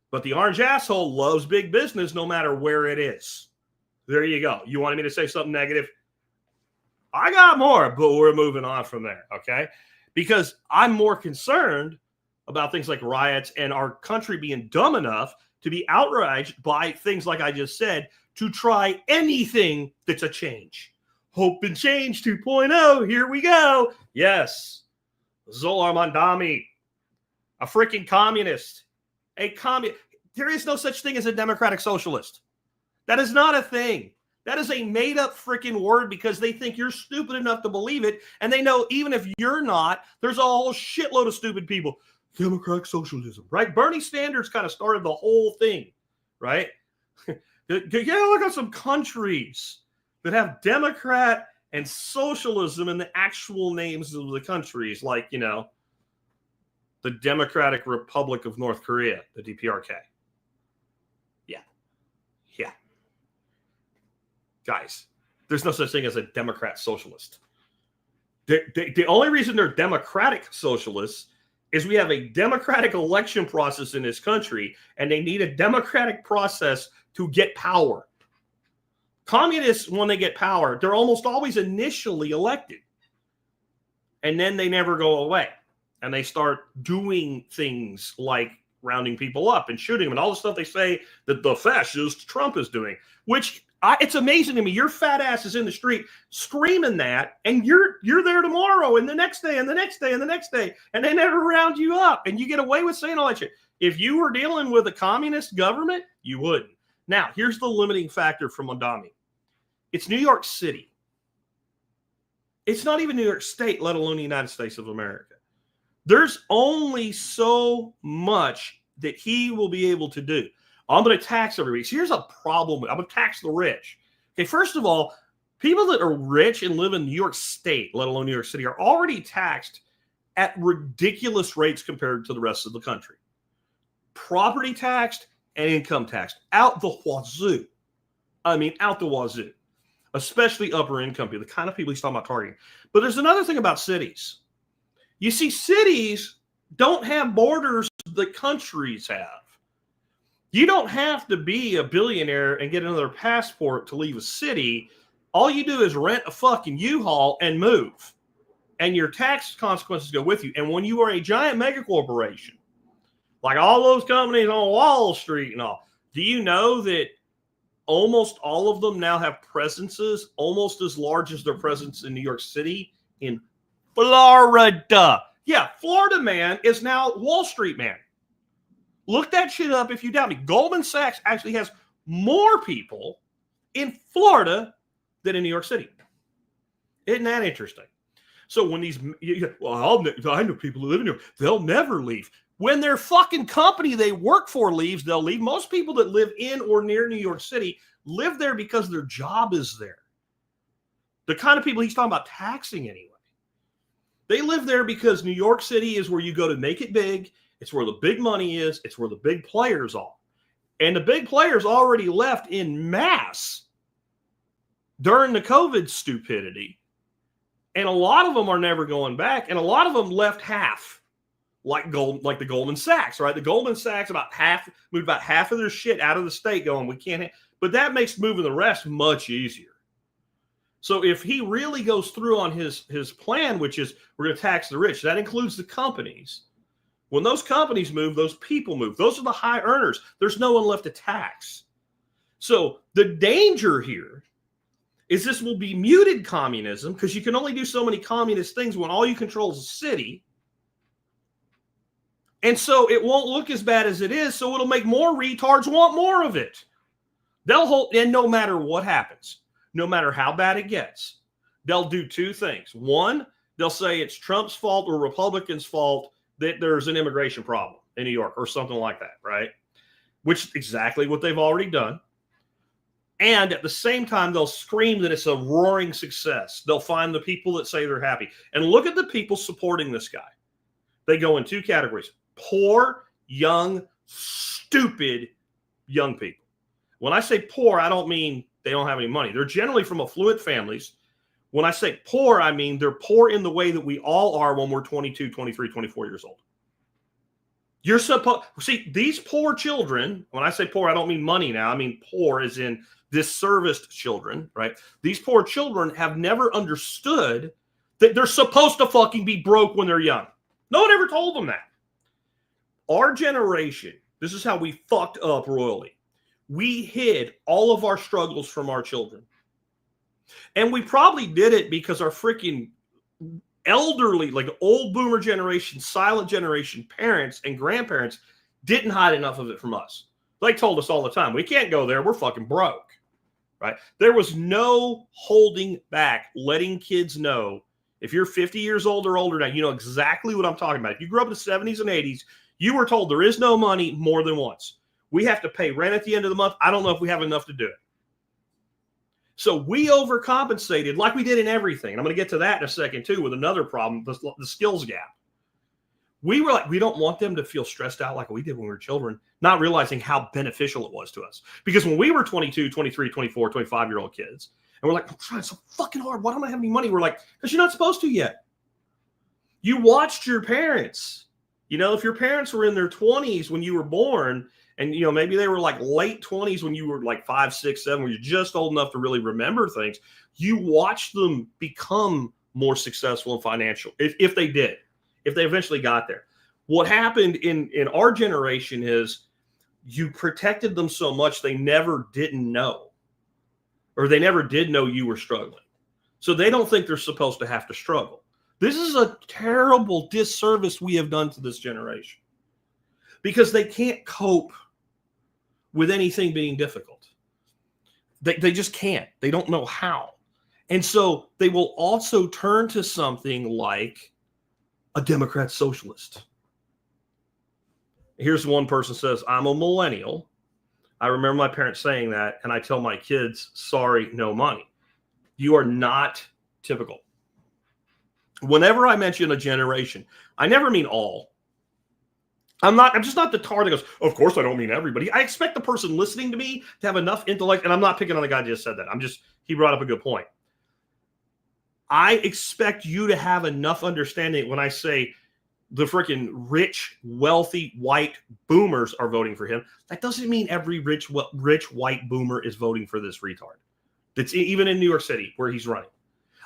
But the orange asshole loves big business no matter where it is. There you go. You wanted me to say something negative? I got more, but we're moving on from there, okay? Because I'm more concerned about things like riots and our country being dumb enough to be outraged by things like I just said to try anything that's a change. Hope and Change 2.0, here we go. Yes, Zolar Mandami, a freaking communist. There is no such thing as a democratic socialist. That is not a thing. That is a made-up freaking word because they think you're stupid enough to believe it, and they know even if you're not, there's a whole shitload of stupid people. Democratic socialism, right? Bernie Sanders kind of started the whole thing, right? Look at some countries that have Democrat and socialism in the actual names of the countries, like, the Democratic Republic of North Korea, the DPRK. Yeah. Guys, there's no such thing as a Democrat socialist. The only reason they're democratic socialists is we have a democratic election process in this country, and they need a democratic process to get power. Communists, when they get power, they're almost always initially elected. And then they never go away. And they start doing things like rounding people up and shooting them and all the stuff they say that the fascist Trump is doing, which it's amazing to me. Your fat ass is in the street screaming that, and you're there tomorrow and the next day and the next day and the next day, and they never round you up, and you get away with saying all that shit. If you were dealing with a communist government, you wouldn't. Now, here's the limiting factor from Mondami. It's New York City. It's not even New York State, let alone the United States of America. There's only so much that he will be able to do. I'm going to tax everybody. So here's a problem. I'm going to tax the rich. Okay, first of all, people that are rich and live in New York State, let alone New York City, are already taxed at ridiculous rates compared to the rest of the country. Property taxed and income taxed out the wazoo. Out the wazoo. Especially upper income people, the kind of people he's talking about targeting. But there's another thing about cities. You see, cities don't have borders that countries have. You don't have to be a billionaire and get another passport to leave a city. All you do is rent a fucking U-Haul and move. and your tax consequences go with you. And when you are a giant mega corporation, like all those companies on Wall Street and all, do you know that almost all of them now have presences almost as large as their presence in New York City in Florida? Yeah, Florida man is now Wall Street man. Look that shit up if you doubt me. Goldman Sachs actually has more people in Florida than in New York City. Isn't that interesting? So when these, well, I know people who live in New York, they'll never leave. When their fucking company they work for leaves, they'll leave. Most people that live in or near New York City live there because their job is there. The kind of people he's talking about taxing anyway. They live there because New York City is where you go to make it big. It's where the big money is. It's where the big players are. And the big players already left in mass during the COVID stupidity. And a lot of them are never going back. And a lot of them left half, like the Goldman Sachs, right? The Goldman Sachs moved about half of their shit out of the state going, we can't. But that makes moving the rest much easier. So if he really goes through on his plan, which is we're going to tax the rich, that includes the companies. When those companies move, those people move. Those are the high earners. There's no one left to tax. So the danger here is this will be muted communism because you can only do so many communist things when all you control is a city. And so it won't look as bad as it is. So it'll make more retards want more of it. They'll hold, and no matter what happens, no matter how bad it gets, they'll do two things. One, they'll say it's Trump's fault or Republicans' fault that there's an immigration problem in New York or something like that, right? Which is exactly what they've already done. And at the same time, they'll scream that it's a roaring success. They'll find the people that say they're happy. And look at the people supporting this guy. They go in two categories: poor, young, stupid young people. When I say poor, I don't mean they don't have any money. They're generally from affluent families. When I say poor, I mean they're poor in the way that we all are when we're 22, 23, 24 years old. You're supposed see these poor children. When I say poor, I don't mean money now. I mean poor as in disserviced children, right? These poor children have never understood that they're supposed to fucking be broke when they're young. No one ever told them that. Our generation, this is how we fucked up royally. We hid all of our struggles from our children. And we probably did it because our freaking elderly, like the old boomer generation, silent generation, parents and grandparents didn't hide enough of it from us. They told us all the time, we can't go there. We're fucking broke, right? There was no holding back, letting kids know if you're 50 years old or older now, you know exactly what I'm talking about. If you grew up in the 70s and 80s, you were told there is no money more than once. We have to pay rent at the end of the month. I don't know if we have enough to do it. So we overcompensated like we did in everything. And I'm going to get to that in a second too with another problem, the skills gap. We were like, we don't want them to feel stressed out like we did when we were children, not realizing how beneficial it was to us. Because when we were 22, 23, 24, 25-year-old kids, and we're like, I'm trying so fucking hard. Why don't I have any money? We're like, because you're not supposed to yet. You watched your parents. You know, if your parents were in their 20s when you were born, and, you know, maybe they were like late 20s when you were like 5, 6, 7, where you're just old enough to really remember things, you watched them become more successful and financial, if they did, if they eventually got there. What happened in our generation is you protected them so much they never didn't know, or they never did know you were struggling. So they don't think they're supposed to have to struggle. This is a terrible disservice we have done to this generation because they can't cope with anything being difficult. They just can't. They don't know how. And so they will also turn to something like a Democrat socialist. Here's one person says, I'm a millennial. I remember my parents saying that, and I tell my kids, sorry, no money. You are not typical. Whenever I mention a generation, I never mean all. I'm just not the tar that goes, of course I don't mean everybody. I expect the person listening to me to have enough intellect, and I'm not picking on the guy who just said that. He brought up a good point. I expect you to have enough understanding when I say the freaking rich, wealthy, white boomers are voting for him. That doesn't mean every rich, white boomer is voting for this retard. That's even in New York City where he's running.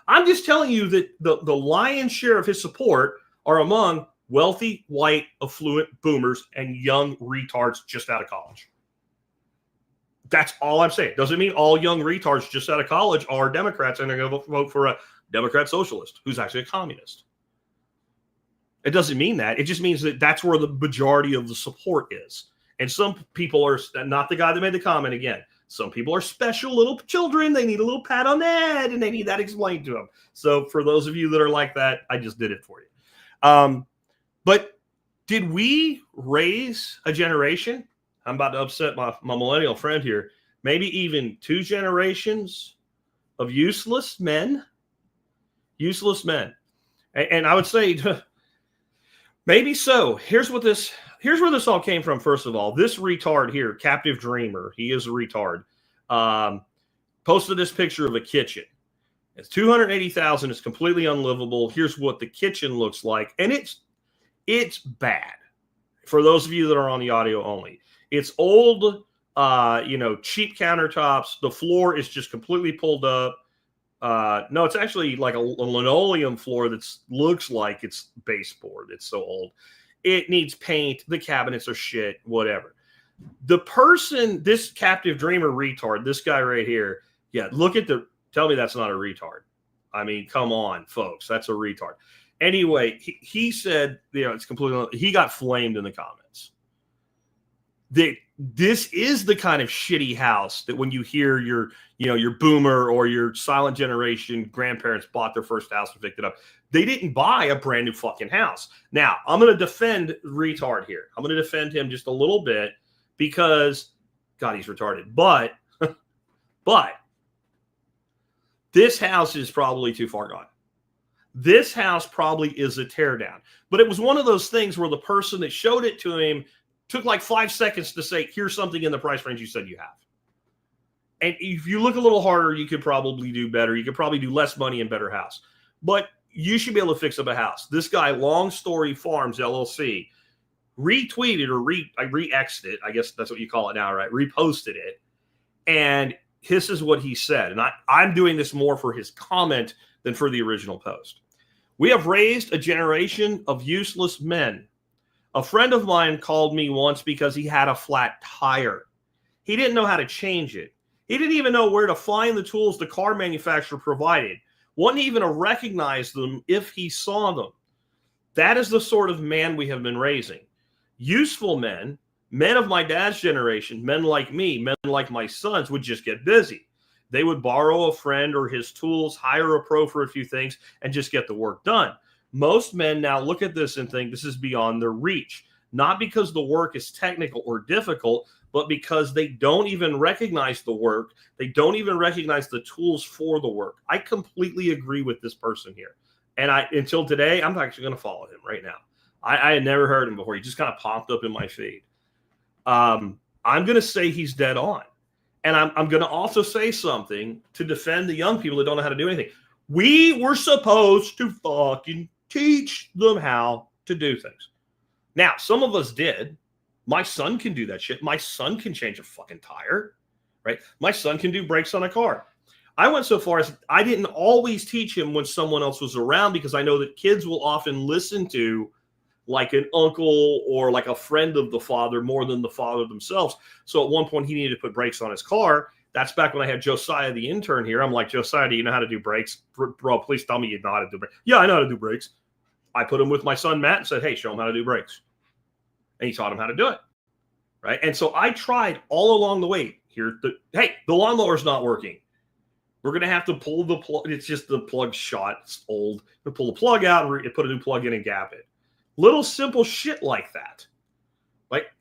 I'm just telling you that the lion's share of his support are among wealthy, white, affluent boomers and young retards just out of college. That's all I'm saying. Doesn't mean all young retards just out of college are Democrats and they're going to vote for a Democrat socialist who's actually a communist. It doesn't mean that. It just means that that's where the majority of the support is. And some people are not the guy that made the comment again. Some people are special little children. They need a little pat on the head and they need that explained to them. So for those of you that are like that, I just did it for you. But did we raise a generation? I'm about to upset my millennial friend here. Maybe even 2 generations of useless men. Useless men. And I would say maybe so. Here's where this all came from, first of all. This retard here, Captive Dreamer, he is a retard, posted this picture of a kitchen. It's $280,000. It's completely unlivable. Here's what the kitchen looks like. And it's bad. For those of you that are on the audio only. It's old, cheap countertops. The floor is just completely pulled up. No, it's actually like a linoleum floor that looks like it's baseboard. It's so old. It needs paint. The cabinets are shit, whatever. The person, this Captive Dreamer retard, this guy right here, yeah, tell me that's not a retard. I mean, come on, folks, that's a retard. Anyway, he said, it's completely, he got flamed in the comments. This is the kind of shitty house that when you hear your boomer or your silent generation grandparents bought their first house and picked it up, they didn't buy a brand new fucking house. Now, I'm going to defend retard here. I'm going to defend him just a little bit because, God, he's retarded. But this house is probably too far gone. This house probably is a teardown. But it was one of those things where the person that showed it to him took like 5 seconds to say, here's something in the price range you said you have. And if you look a little harder, you could probably do better. You could probably do less money and better house. But you should be able to fix up a house. This guy, Long Story Farms, LLC, retweeted or I re-X'd it. I guess that's what you call it now, right? Reposted it. And this is what he said. And I'm doing this more for his comment than for the original post. We have raised a generation of useless men. A friend of mine called me once because he had a flat tire. He didn't know how to change it. He didn't even know where to find the tools the car manufacturer provided. Wouldn't even recognize them if he saw them. That is the sort of man we have been raising. Useful men, men of my dad's generation, men like me, men like my sons would just get busy. They would borrow a friend or his tools, hire a pro for a few things, and just get the work done. Most men now look at this and think this is beyond their reach, not because the work is technical or difficult, but because they don't even recognize the work. They don't even recognize the tools for the work. I completely agree with this person here. And until today, I'm actually going to follow him right now. I had never heard him before. He just kind of popped up in my feed. I'm going to say he's dead on. And I'm going to also say something to defend the young people that don't know how to do anything. We were supposed to fucking teach them how to do things. Now, some of us did. My son can do that shit. My son can change a fucking tire, right? My son can do brakes on a car. I went so far as I didn't always teach him when someone else was around because I know that kids will often listen to like an uncle or like a friend of the father more than the father themselves. So at one point he needed to put brakes on his car. That's back when I had Josiah, the intern here. I'm like, Josiah, do you know how to do brakes? Bro, please tell me you know how to do brakes. Yeah, I know how to do brakes. I put him with my son, Matt, and said, hey, show him how to do brakes. And he taught him how to do it. Right. And so I tried all along the way here. The lawnmower's not working. We're going to have to pull the plug. It's just the plug shot. It's old. We'll pull the plug out and put a new plug in and gap it. Little simple shit like that. Like,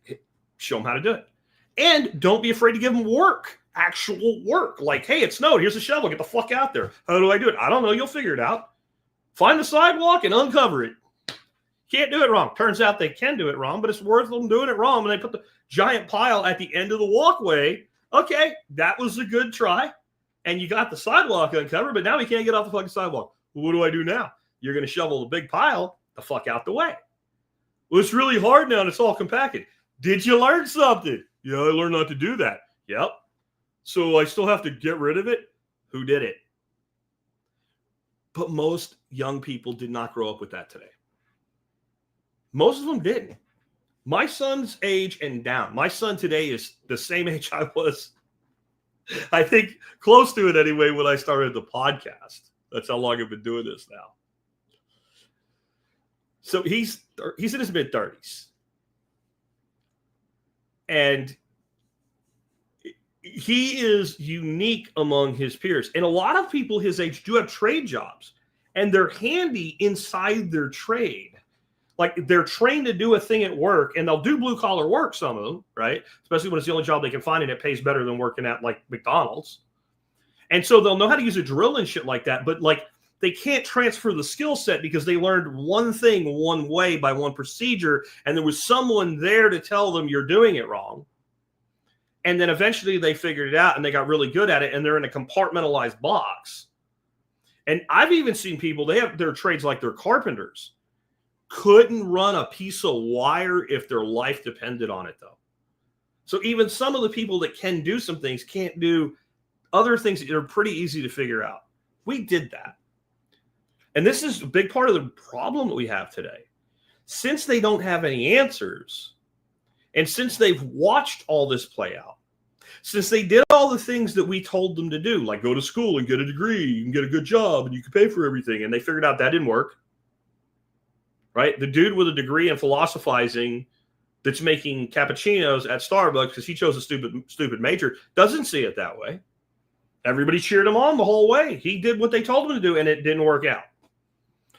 show them how to do it. And don't be afraid to give them work. Actual work. Like, hey, it snowed. Here's a shovel. Get the fuck out there. How do I do it? I don't know. You'll figure it out. Find the sidewalk and uncover it. Can't do it wrong. Turns out they can do it wrong, but it's worth them doing it wrong when they put the giant pile at the end of the walkway. Okay, that was a good try. And you got the sidewalk uncovered, but now we can't get off the fucking sidewalk. Well, what do I do now? You're going to shovel the big pile the fuck out the way. Well, it's really hard now and it's all compacted. Did you learn something? Yeah, I learned not to do that. Yep. So I still have to get rid of it? Who did it? But most young people did not grow up with that today. Most of them didn't. My son's age and down. My son today is the same age I was, I think, close to it anyway, when I started the podcast. That's how long I've been doing this now. So he's in his mid-30s. And he is unique among his peers. And a lot of people his age do have trade jobs, and they're handy inside their trade. Like, they're trained to do a thing at work, and they'll do blue-collar work, some of them, right? Especially when it's the only job they can find, and it pays better than working at, like, McDonald's. And so they'll know how to use a drill and shit like that, but, like, they can't transfer the skill set because they learned one thing one way by one procedure, and there was someone there to tell them you're doing it wrong. And then eventually they figured it out, and they got really good at it, and they're in a compartmentalized box. And I've even seen people, they have their trades like they're carpenters, couldn't run a piece of wire if their life depended on it, though. So even some of the people that can do some things can't do other things that are pretty easy to figure out. We did that. And this is a big part of the problem that we have today. Since they don't have any answers, and since they've watched all this play out, since they did all the things that we told them to do, like go to school and get a degree, you can get a good job, and you can pay for everything, and they figured out that didn't work. Right? The dude with a degree in philosophizing that's making cappuccinos at Starbucks because he chose a stupid major doesn't see it that way. Everybody cheered him on the whole way. He did what they told him to do, and it didn't work out.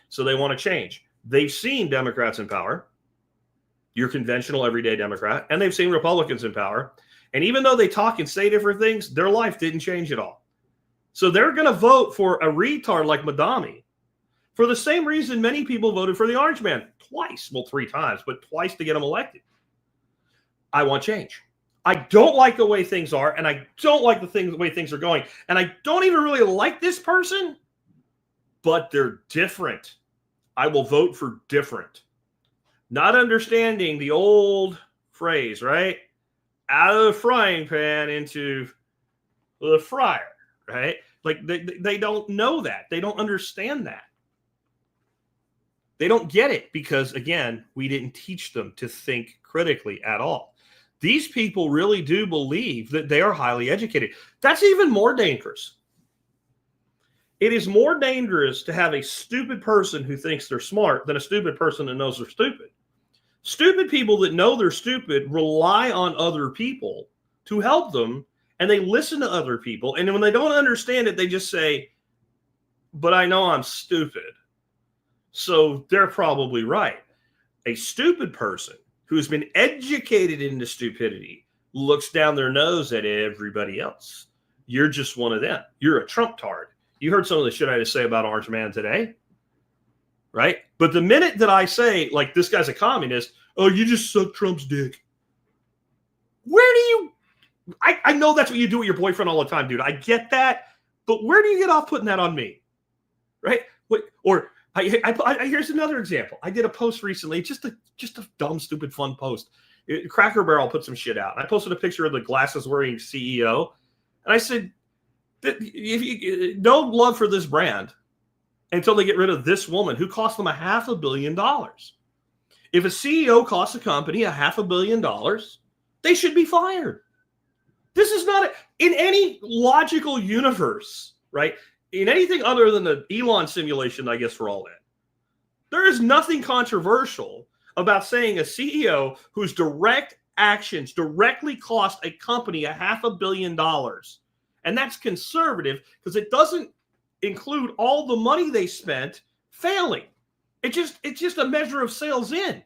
So they want to change. They've seen Democrats in power, your conventional everyday Democrat, and they've seen Republicans in power. And even though they talk and say different things, their life didn't change at all. So they're going to vote for a retard like Madami, for the same reason many people voted for the Orange Man twice. Well, 3 times, but twice to get him elected. I want change. I don't like the way things are, and I don't like the way things are going. And I don't even really like this person, but they're different. I will vote for different. Not understanding the old phrase, right? Out of the frying pan into the fryer, right? Like they don't know that. They don't understand that. They don't get it because, again, we didn't teach them to think critically at all. These people really do believe that they are highly educated. That's even more dangerous. It is more dangerous to have a stupid person who thinks they're smart than a stupid person that knows they're stupid. Stupid people that know they're stupid rely on other people to help them, and they listen to other people. And when they don't understand it, they just say, but I know I'm stupid. So they're probably right. A stupid person who's been educated into stupidity looks down their nose at everybody else. You're just one of them. You're a Trump tard. You heard some of the shit I had to say about Orange Man today, right? But the minute that I say, like, this guy's a communist, oh, you just suck Trump's dick. Where do you... I know that's what you do with your boyfriend all the time, dude. I get that. But where do you get off putting that on me? Right? Or... here's another example. I did a post recently, just a dumb, stupid, fun post. Cracker Barrel put some shit out. And I posted a picture of the glasses-wearing CEO. And I said, no love for this brand until they get rid of this woman who cost them $500 million. If a CEO costs a company $500 million, they should be fired. This is not in any logical universe, right? In anything other than the Elon simulation, I guess we're all in. There is nothing controversial about saying a CEO whose direct actions directly cost a company $500 million. And that's conservative because it doesn't include all the money they spent failing. It's just a measure of sales in.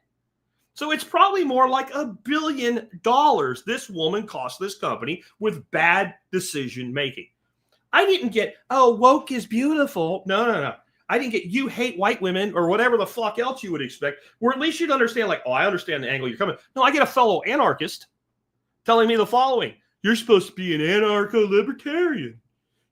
So it's probably more like $1 billion this woman cost this company with bad decision making. I didn't get, oh, woke is beautiful. No. I didn't get, you hate white women or whatever the fuck else you would expect. Or at least you'd understand, like, oh, I understand the angle you're coming. No, I get a fellow anarchist telling me the following. You're supposed to be an anarcho-libertarian.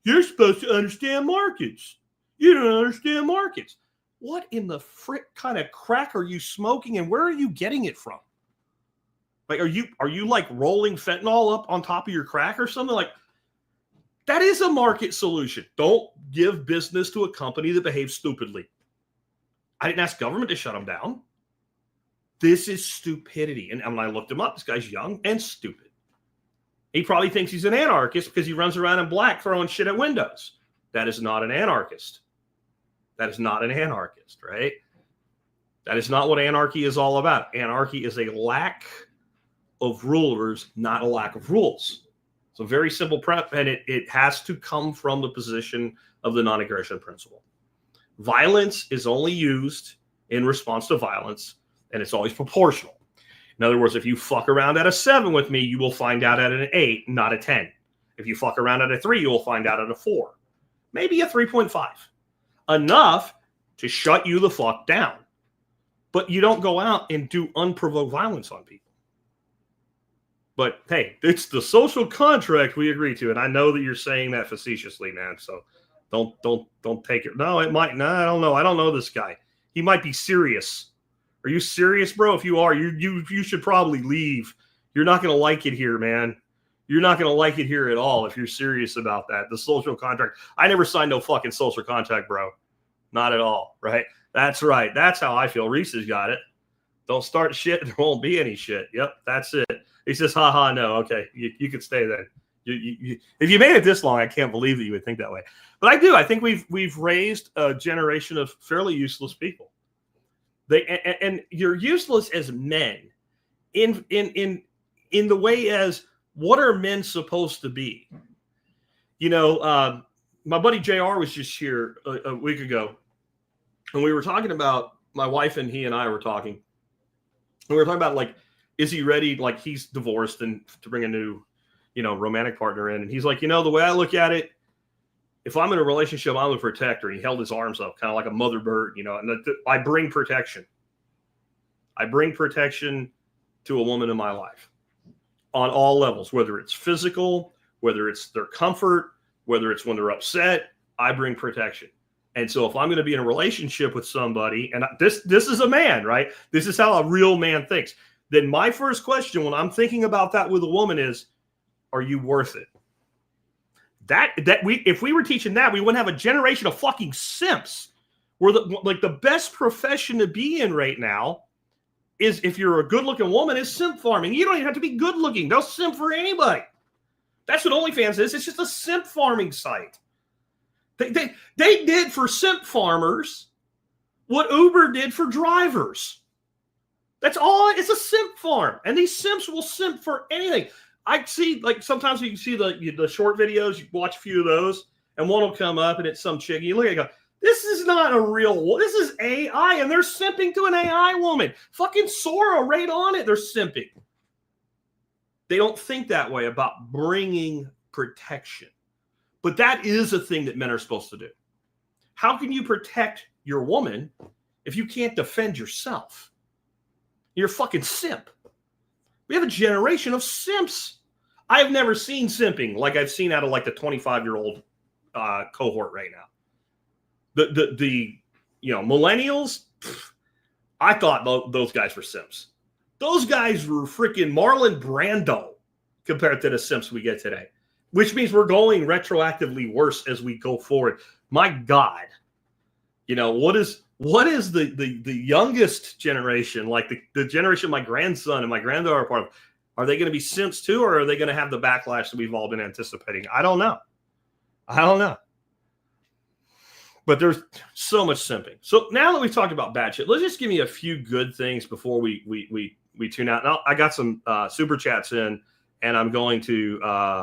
You're supposed to understand markets. You don't understand markets. What in the frick kind of crack are you smoking, and where are you getting it from? Like, are you like rolling fentanyl up on top of your crack or something? Like, That is a market solution. Don't give business to a company that behaves stupidly. I didn't ask government to shut them down. This is stupidity. And when I looked him up, this guy's young and stupid. He probably thinks he's an anarchist because he runs around in black throwing shit at windows. That is not an anarchist. That is not an anarchist, right? That is not what anarchy is all about. Anarchy is a lack of rulers, not a lack of rules. It's a very simple prep, and it has to come from the position of the non-aggression principle. Violence is only used in response to violence, and it's always proportional. In other words, if you fuck around at a 7 with me, you will find out at an 8, not a 10. If you fuck around at a 3, you will find out at a 4. Maybe a 3.5. Enough to shut you the fuck down. But you don't go out and do unprovoked violence on people. But hey, it's the social contract we agree to. And I know that you're saying that facetiously, man. So don't take it. No, it might. No, I don't know. I don't know this guy. He might be serious. Are you serious, bro? If you are, you should probably leave. You're not going to like it here, man. You're not going to like it here at all if you're serious about that. The social contract. I never signed no fucking social contract, bro. Not at all, right? That's right. That's how I feel. Reese has got it. Don't start shit. There won't be any shit. Yep, that's it. He says, haha, no. Okay, you can stay then. If you made it this long, I can't believe that you would think that way. But I do. I think we've raised a generation of fairly useless people. And you're useless as men in the way as what are men supposed to be? You know, my buddy JR was just here a week ago, and we were talking about, my wife and he and I were talking, and we were talking about, like, is he ready? Like, he's divorced and to bring a new, romantic partner in. And he's like, the way I look at it, if I'm in a relationship, I'm a protector. And he held his arms up, kind of like a mother bird, and I bring protection. I bring protection to a woman in my life on all levels, whether it's physical, whether it's their comfort, whether it's when they're upset, I bring protection. And so if I'm going to be in a relationship with somebody, and this is a man, right? This is how a real man thinks. Then my first question when I'm thinking about that with a woman is, are you worth it? If we were teaching that, we wouldn't have a generation of fucking simps. We're the best profession to be in right now is, if you're a good-looking woman, is simp farming. You don't even have to be good-looking. They'll simp for anybody. That's what OnlyFans is. It's just a simp farming site. They did for simp farmers what Uber did for drivers. That's all. It's a simp farm. And these simps will simp for anything. I see, like, sometimes you can see the short videos. You watch a few of those, and one will come up, and it's some chick. You look at it and go, this is not a real, this is AI, and they're simping to an AI woman. Fucking Sora right on it. They're simping. They don't think that way about bringing protection. But that is a thing that men are supposed to do. How can you protect your woman if you can't defend yourself? You're a fucking simp. We have a generation of simps. I've never seen simping like I've seen out of, like, the 25-year-old cohort right now. The millennials, I thought those guys were simps. Those guys were freaking Marlon Brando compared to the simps we get today, which means we're going retroactively worse as we go forward. My God, what is the youngest generation, like the generation my grandson and my granddaughter are part of? Are they going to be simps too, or are they going to have the backlash that we've all been anticipating? I don't know. But there's so much simping. So now that we've talked about bad shit, let's just give me a few good things before we tune out. Now, I got some super chats in, and I'm going to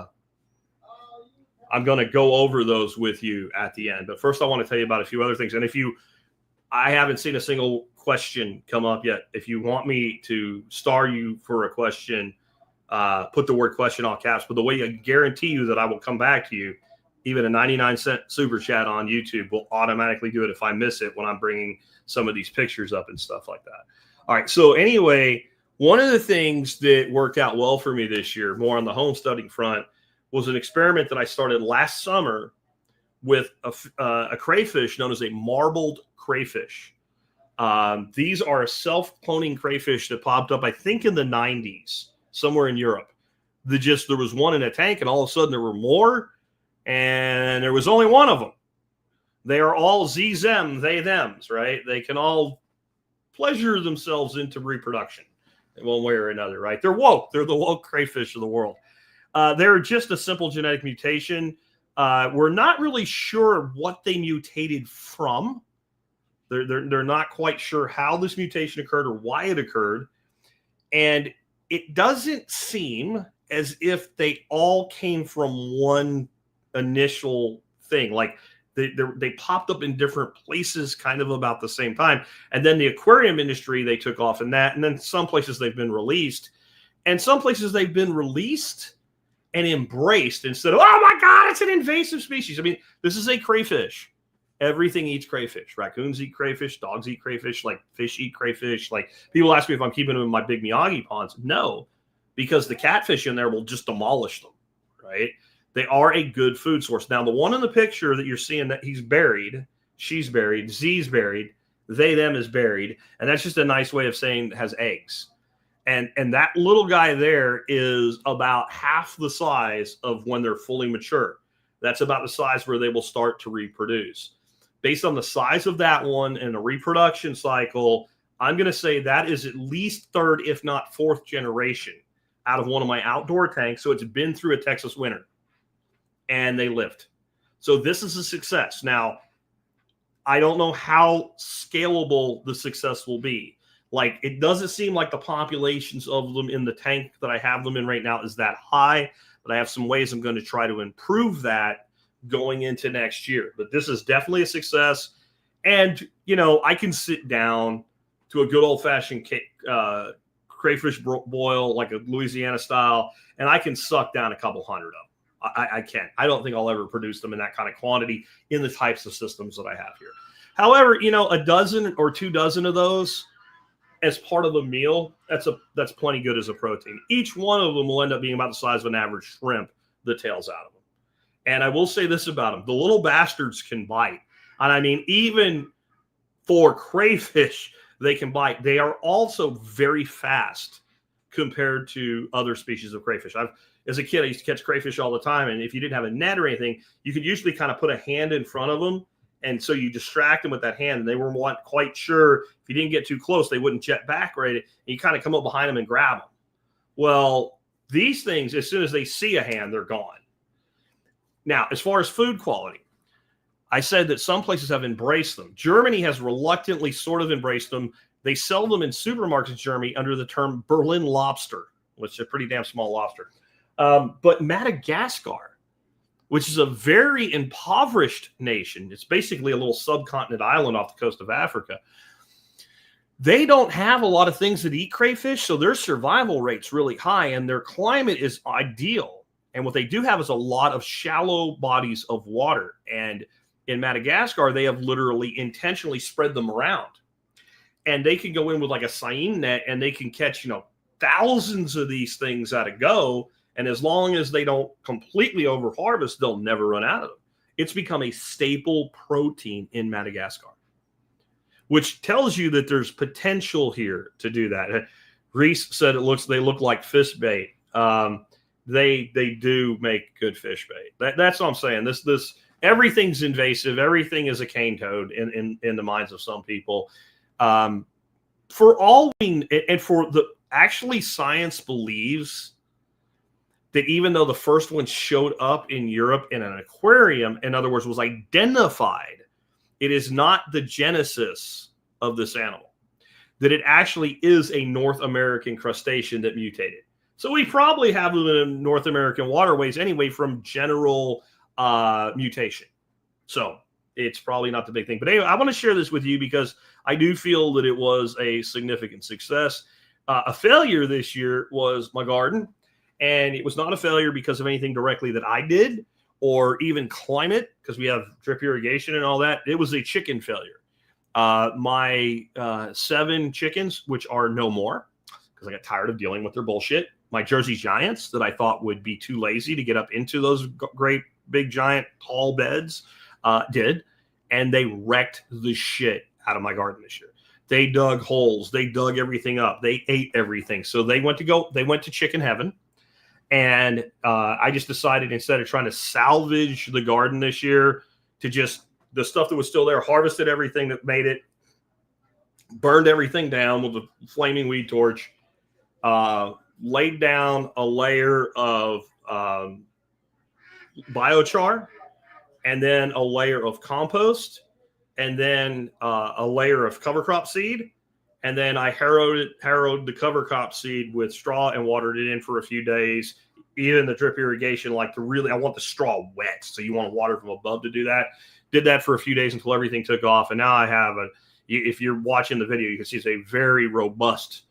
go over those with you at the end. But first, I want to tell you about a few other things. And I haven't seen a single question come up yet. If you want me to star you for a question, put the word question all caps. But the way I guarantee you that I will come back to you, even a 99-cent super chat on YouTube will automatically do it if I miss it when I'm bringing some of these pictures up and stuff like that. All right. So anyway, one of the things that worked out well for me this year, more on the homesteading front, was an experiment that I started last summer with a crayfish known as a marbled crayfish. These are a self-cloning crayfish that popped up, I think, in the 90s, somewhere in Europe. There was one in a tank, and all of a sudden there were more. and there was only one of them. They are all them, they, thems, right? They can all pleasure themselves into reproduction in one way or another, right? They're woke. They're the woke crayfish of the world. They're just a simple genetic mutation. We're not really sure what they mutated from. They're not quite sure how this mutation occurred or why it occurred. And it doesn't seem as if they all came from one initial thing. Like they popped up in different places kind of about the same time. And then the aquarium industry, they took off in that. And then some places they've been released. And some places they've been released and embraced instead of, oh my God, it's an invasive species. I mean, this is a crayfish. Everything eats crayfish. Raccoons eat crayfish. Dogs eat crayfish. Like fish eat crayfish. Like people ask me if I'm keeping them in my big Miyagi ponds. No, because the catfish in there will just demolish them, right? They are a good food source. Now, the one in the picture that you're seeing that he's buried, she's buried, Z's buried, they, them is buried. And that's just a nice way of saying it has eggs. And that little guy there is about half the size of when they're fully mature. That's about the size where they will start to reproduce. Based on the size of that one and the reproduction cycle, I'm going to say that is at least third, if not fourth generation out of one of my outdoor tanks. So it's been through a Texas winter and they lived. So this is a success. Now, I don't know how scalable the success will be. Like, it doesn't seem like the populations of them in the tank that I have them in right now is that high, but I have some ways I'm going to try to improve that going into next year. But this is definitely a success. And, you know, I can sit down to a good old-fashioned crayfish boil, like a Louisiana style, and I can suck down a couple hundred of them. I can. I don't think I'll ever produce them in that kind of quantity in the types of systems that I have here. However, you know, a dozen or 2 dozen of those as part of a meal, that's plenty good as a protein. Each one of them will end up being about the size of an average shrimp, the tails out of them. And I will say this about them. The little bastards can bite. And I mean, even for crayfish, they can bite. They are also very fast compared to other species of crayfish. As a kid, I used to catch crayfish all the time. And if you didn't have a net or anything, you could usually kind of put a hand in front of them. And so you distract them with that hand. And they weren't quite sure if you didn't get too close, they wouldn't jet back right. And you kind of come up behind them and grab them. Well, these things, as soon as they see a hand, they're gone. Now, as far as food quality, I said that some places have embraced them. Germany has reluctantly sort of embraced them. They sell them in supermarkets in Germany under the term Berlin lobster, which is a pretty damn small lobster. But Madagascar, which is a very impoverished nation, it's basically a little subcontinent island off the coast of Africa. They don't have a lot of things that eat crayfish, so their survival rate's really high, and their climate is ideal. And what they do have is a lot of shallow bodies of water. And in Madagascar, they have literally intentionally spread them around. And they can go in with like a seine net, and they can catch, you know, thousands of these things at a go. And as long as they don't completely overharvest, they'll never run out of them. It's become a staple protein in Madagascar, which tells you that there's potential here to do that. Reese said they look like fish bait. They do make good fish bait. That's what I'm saying. This everything's invasive. Everything is a cane toad in the minds of some people. For all we and for the actually science believes that even though the first one showed up in Europe in an aquarium, in other words, was identified, it is not the genesis of this animal. That it actually is a North American crustacean that mutated. So we probably have them in North American waterways anyway from general mutation. So it's probably not the big thing. But anyway, I want to share this with you because I do feel that it was a significant success. A failure this year was my garden. And it was not a failure because of anything directly that I did or even climate, because we have drip irrigation and all that. It was a chicken failure. My 7 chickens, which are no more because I got tired of dealing with their bullshit. My Jersey Giants that I thought would be too lazy to get up into those great, big, giant, tall beds did. And they wrecked the shit out of my garden this year. They dug holes. They dug everything up. They ate everything. So they went to chicken heaven. And I just decided, instead of trying to salvage the garden this year, to just, the stuff that was still there, harvested everything that made it, burned everything down with a flaming weed torch, laid down a layer of biochar, and then a layer of compost, and then a layer of cover crop seed. And then I harrowed the cover crop seed with straw and watered it in for a few days. Even the drip irrigation, I want the straw wet. So you want to water from above to do that. Did that for a few days until everything took off. And now I have if you're watching the video, you can see it's a very robust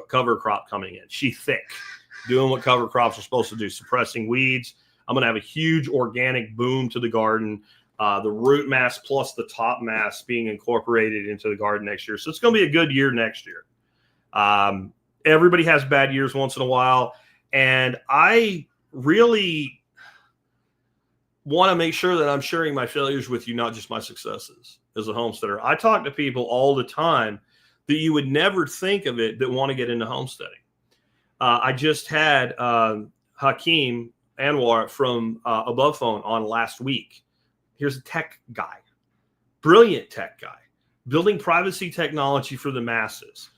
cover crop coming in. She's thick, doing what cover crops are supposed to do, suppressing weeds. I'm going to have a huge organic boom to the garden. The root mass plus the top mass being incorporated into the garden next year. So it's going to be a good year next year. Everybody has bad years once in a while. And I really want to make sure that I'm sharing my failures with you, not just my successes as a homesteader. I talk to people all the time that you would never think of it that want to get into homesteading. I just had Hakeem Anwar from Above Phone on last week. Here's a tech guy, brilliant tech guy, building privacy technology for the masses,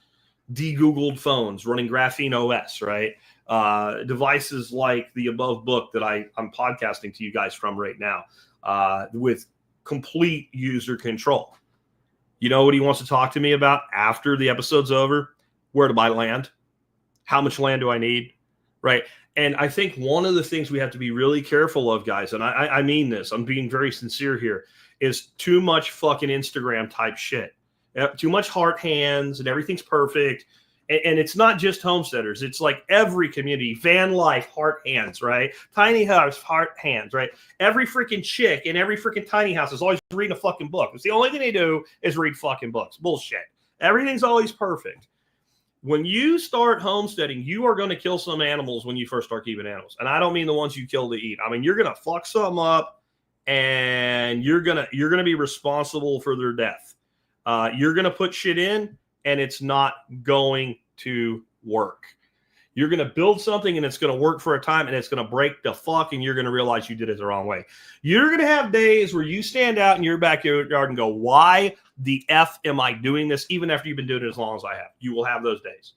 de-Googled phones, running Graphene OS, right? Devices like the above book that I'm podcasting to you guys from right now, with complete user control. You know what he wants to talk to me about after the episode's over? Where to buy land? How much land do I need? Right? And I think one of the things we have to be really careful of, guys, and I mean this, I'm being very sincere here, is too much fucking Instagram type shit. Too much heart hands and everything's perfect. And it's not just homesteaders. It's like every community, van life, heart hands, right? Tiny house, heart hands, right? Every freaking chick in every freaking tiny house is always reading a fucking book. It's the only thing they do is read fucking books. Bullshit. Everything's always perfect. When you start homesteading, you are going to kill some animals when you first start keeping animals. And I don't mean the ones you kill to eat. I mean, you're going to fuck some up and you're going to be responsible for their death. You're going to put shit in and it's not going to work. You're going to build something and it's going to work for a time and it's going to break the fuck and you're going to realize you did it the wrong way. You're going to have days where you stand out in your backyard and go, why the F am I doing this? Even after you've been doing it as long as I have, you will have those days.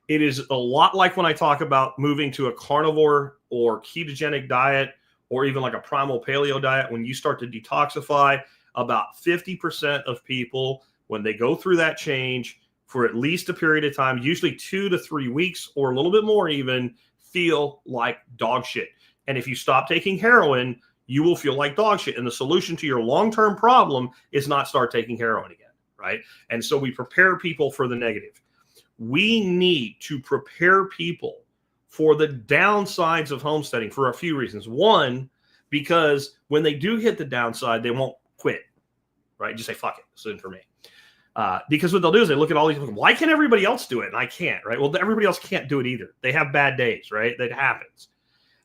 It is a lot like when I talk about moving to a carnivore or ketogenic diet, or even like a primal paleo diet. When you start to detoxify, about 50% of people, when they go through that change for at least a period of time, usually 2 to 3 weeks or a little bit more even, feel like dog shit. And if you stop taking heroin, you will feel like dog shit. And the solution to your long-term problem is not start taking heroin again, right? And so we prepare people for the negative. We need to prepare people for the downsides of homesteading for a few reasons. One, because when they do hit the downside, they won't quit, right? Just say, fuck it, this isn't for me. Because what they'll do is they look at all these people, why can everybody else do it and I can't, right? Well, everybody else can't do it either. They have bad days, right? That happens.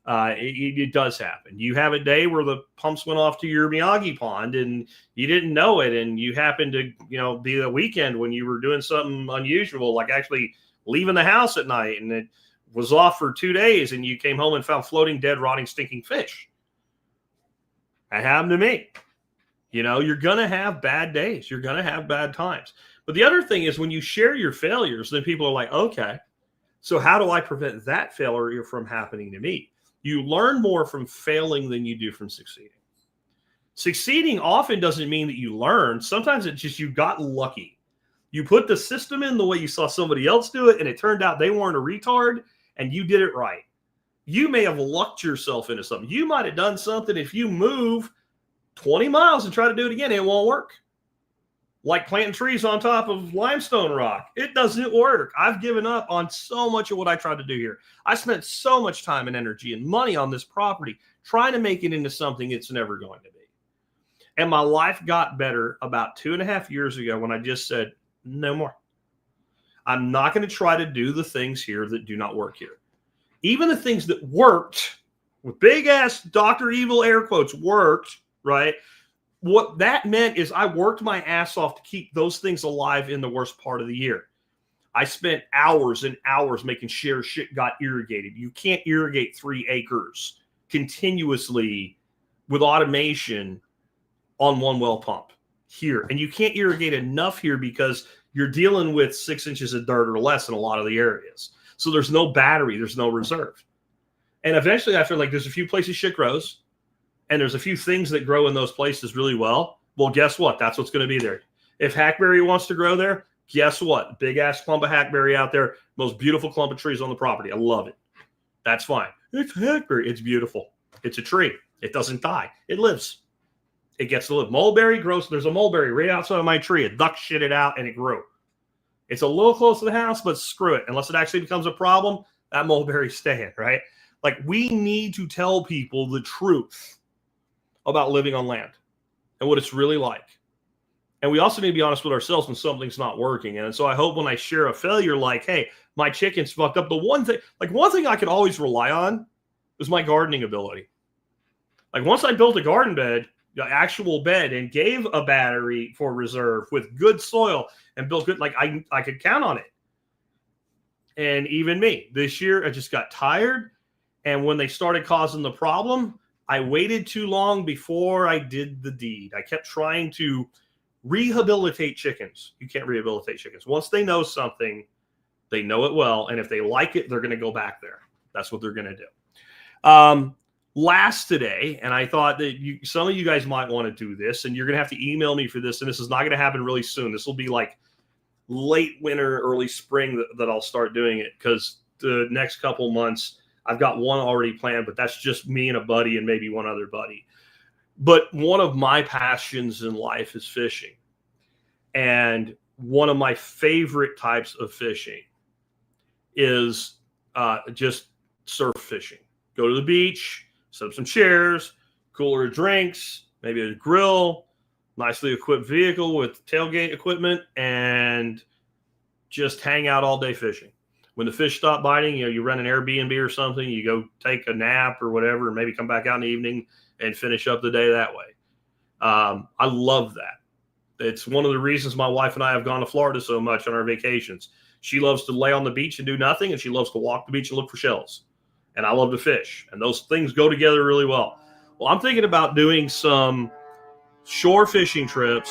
It does happen. You have a day where the pumps went off to your Miyagi pond and you didn't know it, and you happened to, be the weekend when you were doing something unusual, like actually leaving the house at night, and it was off for 2 days, and you came home and found floating, dead, rotting, stinking fish. That happened to me. You're going to have bad days. You're going to have bad times. But the other thing is, when you share your failures, then people are like, okay, so how do I prevent that failure from happening to me? You learn more from failing than you do from succeeding. Succeeding often doesn't mean that you learn. Sometimes it's just you got lucky. You put the system in the way you saw somebody else do it, and it turned out they weren't a retard, and you did it right. You may have lucked yourself into something. You might have done something. If you move 20 miles and try to do it again, it won't work. Like planting trees on top of limestone rock. It doesn't work. I've given up on so much of what I tried to do here. I spent so much time and energy and money on this property trying to make it into something it's never going to be. And my life got better about 2.5 years ago when I just said, no more. I'm not going to try to do the things here that do not work here. Even the things that worked, with big ass Dr. Evil air quotes, worked, right? What that meant is I worked my ass off to keep those things alive in the worst part of the year. I spent hours and hours making sure shit got irrigated. You can't irrigate 3 acres continuously with automation on one well pump here. And you can't irrigate enough here because you're dealing with 6 inches of dirt or less in a lot of the areas. So there's no battery, there's no reserve. And eventually I feel like there's a few places shit grows, and there's a few things that grow in those places really well. Well, guess what? That's what's going to be there. If hackberry wants to grow there, guess what? Big ass clump of hackberry out there, most beautiful clump of trees on the property. I love it. That's fine. It's hackberry. It's beautiful. It's a tree. It doesn't die. It lives. It gets to live. Mulberry grows. There's a mulberry right outside of my tree. A duck shit it out and it grew. It's a little close to the house, but screw it. Unless it actually becomes a problem, that mulberry's staying, right? Like, we need to tell people the truth about living on land and what it's really like. And we also need to be honest with ourselves when something's not working. And so I hope when I share a failure, like, hey, my chicken's fucked up, the one thing I can always rely on is my gardening ability. Like, once I built a garden bed, the actual bed, and gave a battery for reserve with good soil and built good, like, I could count on it. And even me, this year, I just got tired. And when they started causing the problem, I waited too long before I did the deed. I kept trying to rehabilitate chickens. You can't rehabilitate chickens. Once they know something, they know it well. And if they like it, they're going to go back there. That's what they're going to do. Last today, and I thought that some of you guys might want to do this, and you're going to have to email me for this, and this is not going to happen really soon. This will be like late winter, early spring that I'll start doing it, because the next couple months, I've got one already planned, but that's just me and a buddy and maybe one other buddy. But one of my passions in life is fishing. And one of my favorite types of fishing is just surf fishing. Go to the beach, set up some chairs, cooler of drinks, maybe a grill, nicely equipped vehicle with tailgate equipment, and just hang out all day fishing. When the fish stop biting, you rent an Airbnb or something, you go take a nap or whatever, and maybe come back out in the evening and finish up the day that way. I love that. It's one of the reasons my wife and I have gone to Florida so much on our vacations. She loves to lay on the beach and do nothing, and she loves to walk the beach and look for shells. And I love to fish, and those things go together really well. Well, I'm thinking about doing some shore fishing trips.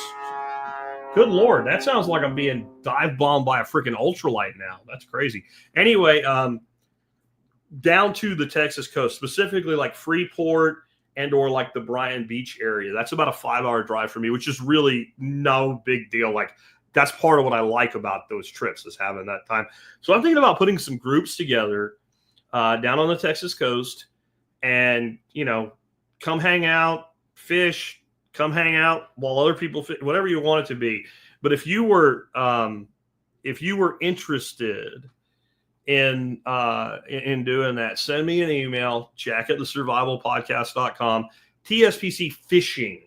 Good Lord, that sounds like I'm being dive bombed by a freaking ultralight now. That's crazy. Anyway, down to the Texas coast, specifically like Freeport and or like the Bryan Beach area. That's about a 5-hour drive for me, which is really no big deal. Like, that's part of what I like about those trips, is having that time. So I'm thinking about putting some groups together down on the Texas coast, and, come hang out, fish, come hang out while other people fish, whatever you want it to be. But if you were interested in doing that, send me an email, jack@thesurvivalpodcast.com, TSPC fishing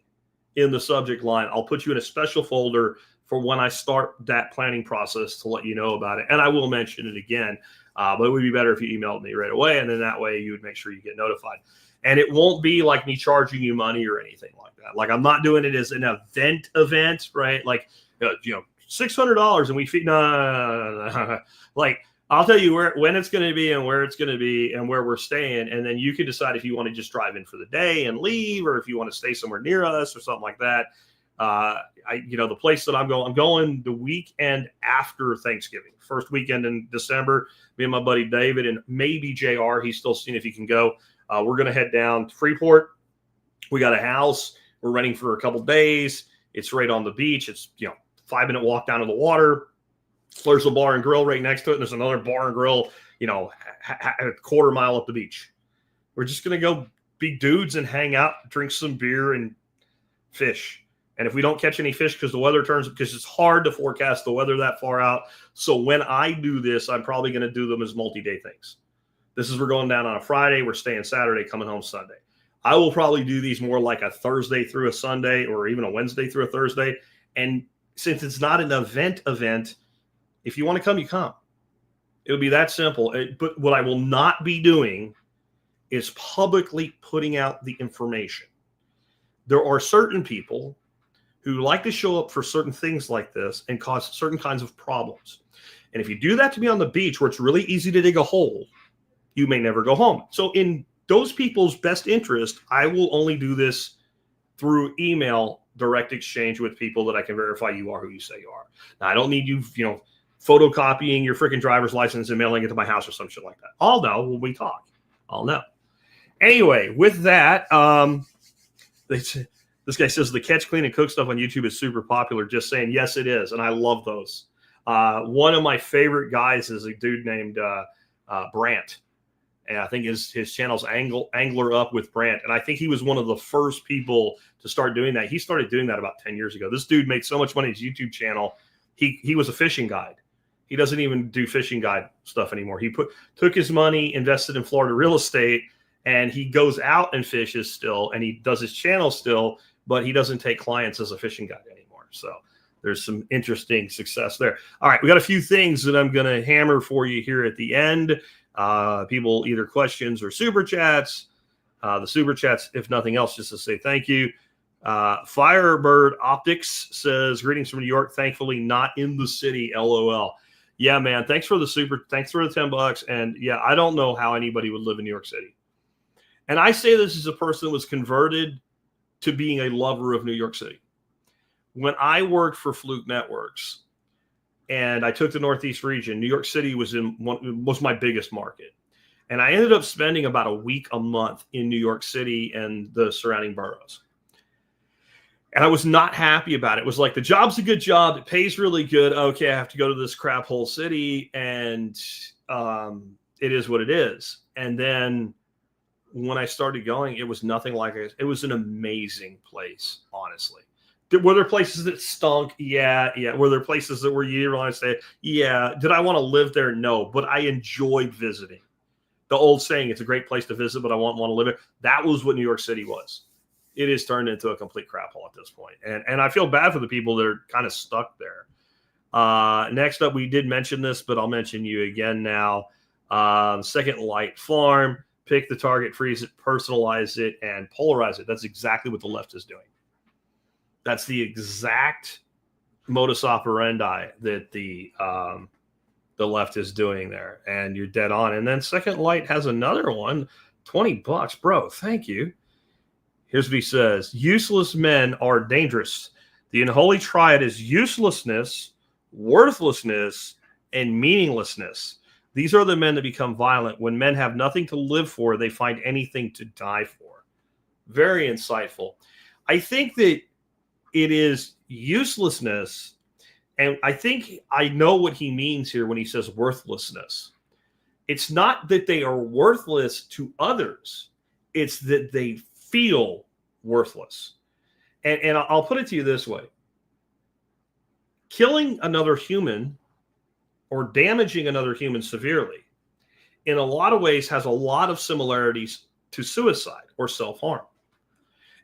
in the subject line. I'll put you in a special folder for when I start that planning process to let you know about it. And I will mention it again, but it would be better if you emailed me right away. And then that way you would make sure you get notified. And it won't be like me charging you money or anything like that. Like, I'm not doing it as an event, right? Like, $600 and we feed. No. Like, I'll tell you when it's going to be and where it's going to be and where we're staying. And then you can decide if you want to just drive in for the day and leave, or if you want to stay somewhere near us or something like that. The place that I'm going the weekend after Thanksgiving, first weekend in December. Me and my buddy David and maybe JR, he's still seeing if he can go. We're going to head down to Freeport. We got a house. We're renting for a couple days. It's right on the beach. It's 5-minute walk down to the water. There's a bar and grill right next to it. And there's another bar and grill, a quarter mile up the beach. We're just going to go be dudes and hang out, drink some beer and fish. And if we don't catch any fish because the weather turns, because it's hard to forecast the weather that far out. So when I do this, I'm probably going to do them as multi-day things. We're going down on a Friday. We're staying Saturday, coming home Sunday. I will probably do these more like a Thursday through a Sunday, or even a Wednesday through a Thursday. And since it's not an event, if you want to come, you come. It would be that simple. But what I will not be doing is publicly putting out the information. There are certain people who like to show up for certain things like this and cause certain kinds of problems. And if you do that to me on the beach where it's really easy to dig a hole, you may never go home. So in those people's best interest, I will only do this through email direct exchange with people that I can verify you are who you say you are. Now, I don't need you, photocopying your freaking driver's license and mailing it to my house or some shit like that. I'll know when we talk. I'll know. Anyway, with that, this guy says the catch, clean, and cook stuff on YouTube is super popular. Just saying, yes, it is. And I love those. One of my favorite guys is a dude named Brant. And I think his channel's Angler Up with Brant. And I think he was one of the first people to start doing that. He started doing that about 10 years ago. This dude made so much money on his YouTube channel. He was a fishing guide. He doesn't even do fishing guide stuff anymore. He took his money, invested in Florida real estate, and he goes out and fishes still, and he does his channel still, but he doesn't take clients as a fishing guide anymore. So there's some interesting success there. All right, we got a few things that I'm going to hammer for you here at the end. People, either questions or super chats. The super chats, if nothing else, just to say thank you. Firebird Optics says, greetings from New York. Thankfully not in the city. LOL. Yeah, man. Thanks for the thanks for the $10. And yeah, I don't know how anybody would live in New York City. And I say this as a person that was converted to being a lover of New York City. When I worked for Fluke Networks and I took the Northeast region, New York City was my biggest market. And I ended up spending about a week a month in New York City and the surrounding boroughs. And I was not happy about it. It was like, the job's a good job. It pays really good. Okay, I have to go to this crap hole city. And it is what it is. And then when I started going, it was nothing like it. It was an amazing place, honestly. Were there places that stunk? Yeah. Were there places that were you didn't want to stay? Yeah. Did I want to live there? No. But I enjoyed visiting. The old saying, it's a great place to visit, but I won't want to live there. That was what New York City was. It is turned into a complete crap hole at this point. And I feel bad for the people that are kind of stuck there. Next up, we did mention this, but I'll mention you again now. Second Light Farm, pick the target, freeze it, personalize it, and polarize it. That's exactly what the left is doing. That's the exact modus operandi that the left is doing there. And you're dead on. And then Second Light has another one, $20, bro. Thank you. Here's what he says. Useless men are dangerous. The unholy triad is uselessness, worthlessness, and meaninglessness. These are the men that become violent. When men have nothing to live for, they find anything to die for. Very insightful. I think that it is uselessness, and I think I know what he means here when he says worthlessness. It's not that they are worthless to others. It's that they feel worthless. And I'll put it to you this way. Killing another human or damaging another human severely in a lot of ways has a lot of similarities to suicide or self-harm.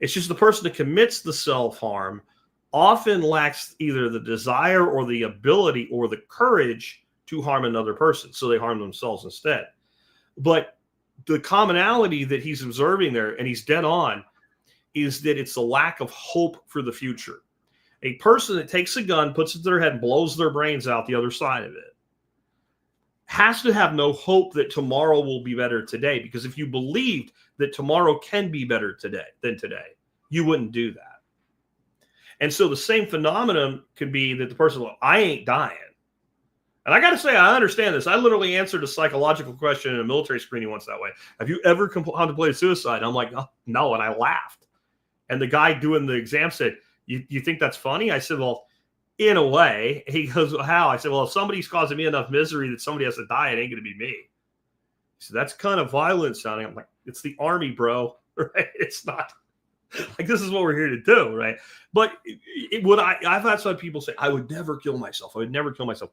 It's just the person that commits the self-harm often lacks either the desire or the ability or the courage to harm another person. So they harm themselves instead. But the commonality that he's observing there, and he's dead on, is that it's a lack of hope for the future. A person that takes a gun, puts it to their head, and blows their brains out the other side of it has to have no hope that tomorrow will be better today. Because if you believed that tomorrow can be better today than today, you wouldn't do that. And so the same phenomenon could be that the person, well, I ain't dying. And I got to say, I understand this. I literally answered a psychological question in a military screening once that way. Have you ever contemplated suicide? And I'm like, oh, no. And I laughed. And the guy doing the exam said, you think that's funny? I said, well, in a way. He goes, how? I said, well, if somebody's causing me enough misery that somebody has to die, it ain't going to be me. He said, that's kind of violent sounding. I'm like, it's the army, bro. Right? It's not like, this is what we're here to do. Right. But I've had some people say, I would never kill myself. I would never kill myself.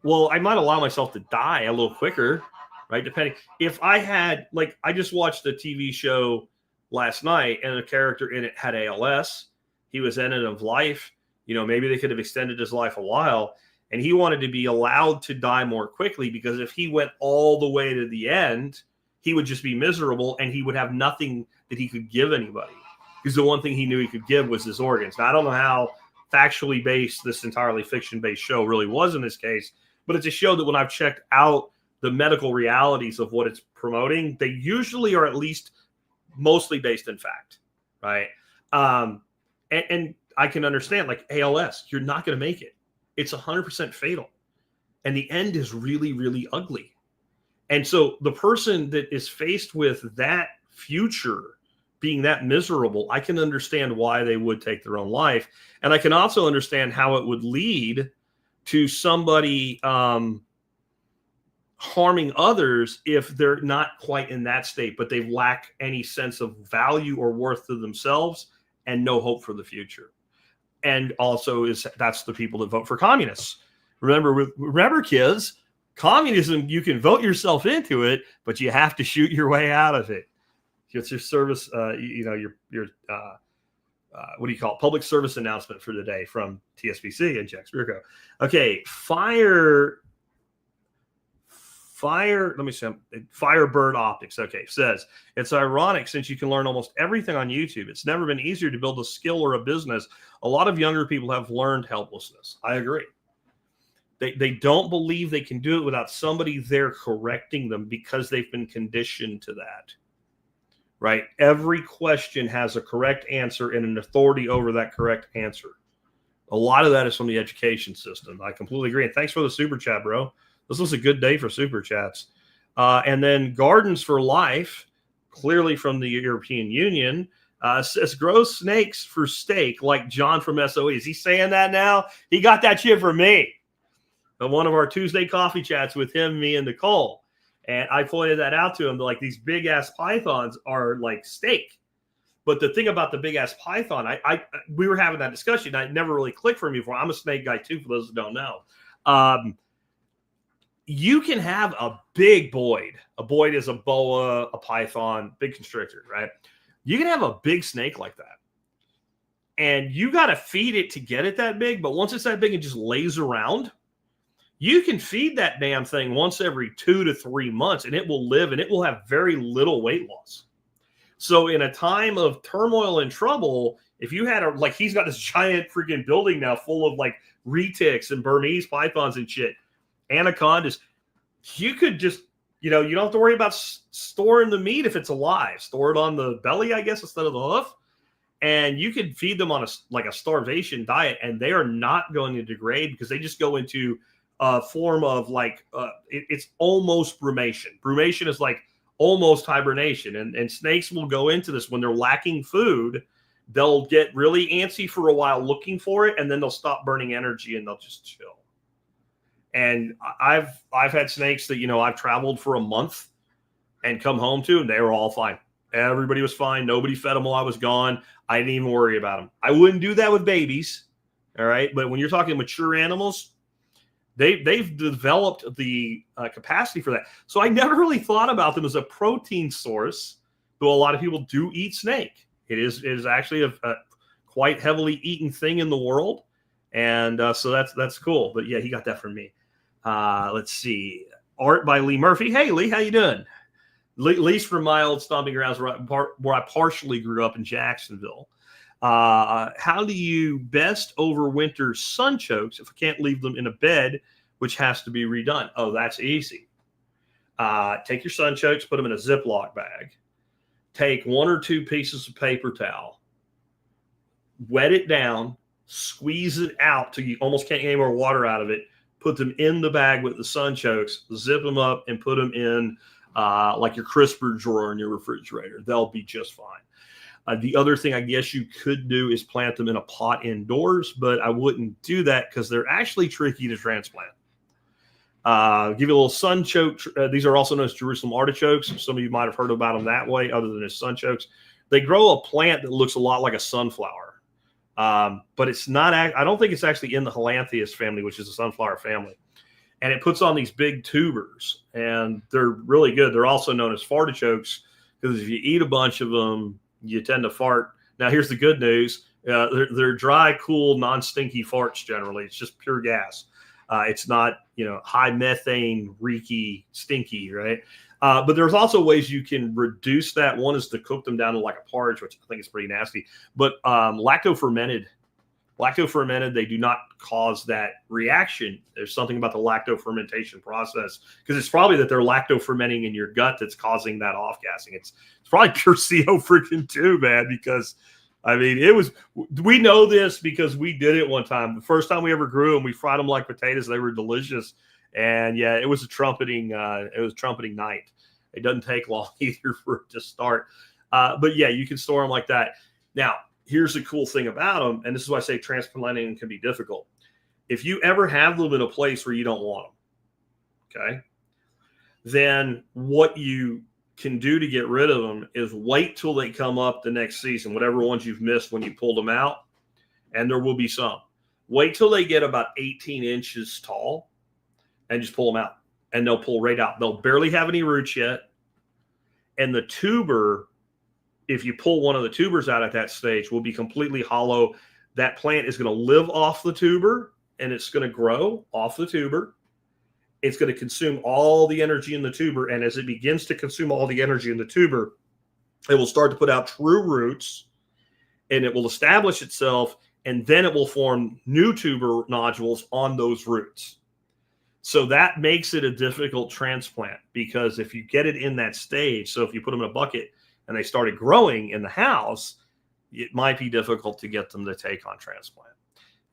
Well, I might allow myself to die a little quicker, right? Depending. If I had, like, I just watched a TV show last night and a character in it had ALS. He was end of life. You know, maybe they could have extended his life a while. And he wanted to be allowed to die more quickly because if he went all the way to the end, he would just be miserable and he would have nothing that he could give anybody. Because the one thing he knew he could give was his organs. Now, I don't know how factually based, this entirely fiction-based show really was in this case. But it's a show that when I've checked out the medical realities of what it's promoting, they usually are at least mostly based in fact, right? And I can understand, like ALS, you're not going to make it. It's 100% fatal. And the end is really, really ugly. And so the person that is faced with that future being that miserable, I can understand why they would take their own life. And I can also understand how it would lead to somebody harming others if they're not quite in that state, but they lack any sense of value or worth to themselves and no hope for the future. And also that's the people that vote for communists. Remember, kids, communism, you can vote yourself into it, but you have to shoot your way out of it. It's your service, what do you call it? Public service announcement for the day from TSPC and Jack Spirko. Okay, let me see. Firebird Optics. Okay, says it's ironic since you can learn almost everything on YouTube. It's never been easier to build a skill or a business. A lot of younger people have learned helplessness. I agree. They don't believe they can do it without somebody there correcting them because they've been conditioned to that. Right? Every question has a correct answer and an authority over that correct answer. A lot of that is from the education system. I completely agree. And thanks for the super chat, bro. This was a good day for super chats. And then Gardens for Life, clearly from the European Union, says grow snakes for steak like John from SOE. Is he saying that now? He got that shit from me. One of our Tuesday coffee chats with him, me, and Nicole. And I pointed that out to him. Like, these big ass pythons are like steak. But the thing about the big ass python, we were having that discussion. I never really clicked for me before. I'm a snake guy too, for those who don't know. You can have a big boid. A boid is a boa, a python, big constrictor, right? You can have a big snake like that. And you got to feed it to get it that big. But once it's that big and just lays around, you can feed that damn thing once every 2 to 3 months, and it will live and it will have very little weight loss. So in a time of turmoil and trouble, if you had he's got this giant freaking building now full of like retics and Burmese pythons and shit, anacondas, you could just, you don't have to worry about storing the meat if it's alive. Store it on the belly, I guess, instead of the hoof. And you could feed them on a starvation diet, and they are not going to degrade because they just go into a form of it's almost brumation. Brumation is like almost hibernation. And snakes will go into this when they're lacking food. They'll get really antsy for a while looking for it, and then they'll stop burning energy and they'll just chill. And I've had snakes that, I've traveled for a month and come home to, and they were all fine. Everybody was fine. Nobody fed them while I was gone. I didn't even worry about them. I wouldn't do that with babies. All right. But when you're talking mature animals, they've developed the capacity for that. So I never really thought about them as a protein source, though a lot of people do eat snake. It is actually a quite heavily eaten thing in the world. And so that's cool. But yeah, he got that from me. Let's see. Art by Lee Murphy. Hey, Lee, how you doing? Lee's from my old stomping grounds where I partially grew up in Jacksonville. How do you best overwinter sunchokes if I can't leave them in a bed, which has to be redone? Oh, that's easy. Take your sunchokes, put them in a Ziploc bag. Take 1 or 2 pieces of paper towel, wet it down, squeeze it out till you almost can't get any more water out of it. Put them in the bag with the sunchokes, zip them up, and put them in like your crisper drawer in your refrigerator. They'll be just fine. The other thing I guess you could do is plant them in a pot indoors, but I wouldn't do that because they're actually tricky to transplant. Give you a little sunchoke. These are also known as Jerusalem artichokes. Some of you might have heard about them that way, other than as sunchokes. They grow a plant that looks a lot like a sunflower, but it's not. I don't think it's actually in the Halantheus family, which is a sunflower family. And it puts on these big tubers, and they're really good. They're also known as fartichokes because if you eat a bunch of them, you tend to fart. Now, here's the good news. They're dry, cool, non-stinky farts generally. It's just pure gas. It's not, high methane, reeky, stinky, right? But there's also ways you can reduce that. One is to cook them down to like a porridge, which I think is pretty nasty. But lacto-fermented Lacto-fermented, they do not cause that reaction. There's something about the lacto-fermentation process, because it's probably that they're lacto-fermenting in your gut that's causing that off-gassing. It's probably pure CO freaking 2, man, because, I mean, we know this because we did it one time. The first time we ever grew them, we fried them like potatoes. They were delicious. And, yeah, it was a trumpeting night. It doesn't take long either for it to start. But, yeah, you can store them like that. Now, here's the cool thing about them, and this is why I say transplanting can be difficult. If you ever have them in a place where you don't want them, okay, then what you can do to get rid of them is wait till they come up the next season, whatever ones you've missed when you pulled them out, and there will be some. Wait till they get about 18 inches tall and just pull them out, and they'll pull right out. They'll barely have any roots yet, and the tuber, if you pull one of the tubers out at that stage, will be completely hollow. That plant is going to live off the tuber, and it's going to grow off the tuber. It's going to consume all the energy in the tuber, and as it begins to consume all the energy in the tuber, it will start to put out true roots, and it will establish itself, and then it will form new tuber nodules on those roots. So that makes it a difficult transplant, because if you get it in that stage, so if you put them in a bucket and they started growing in the house, it might be difficult to get them to take on transplant,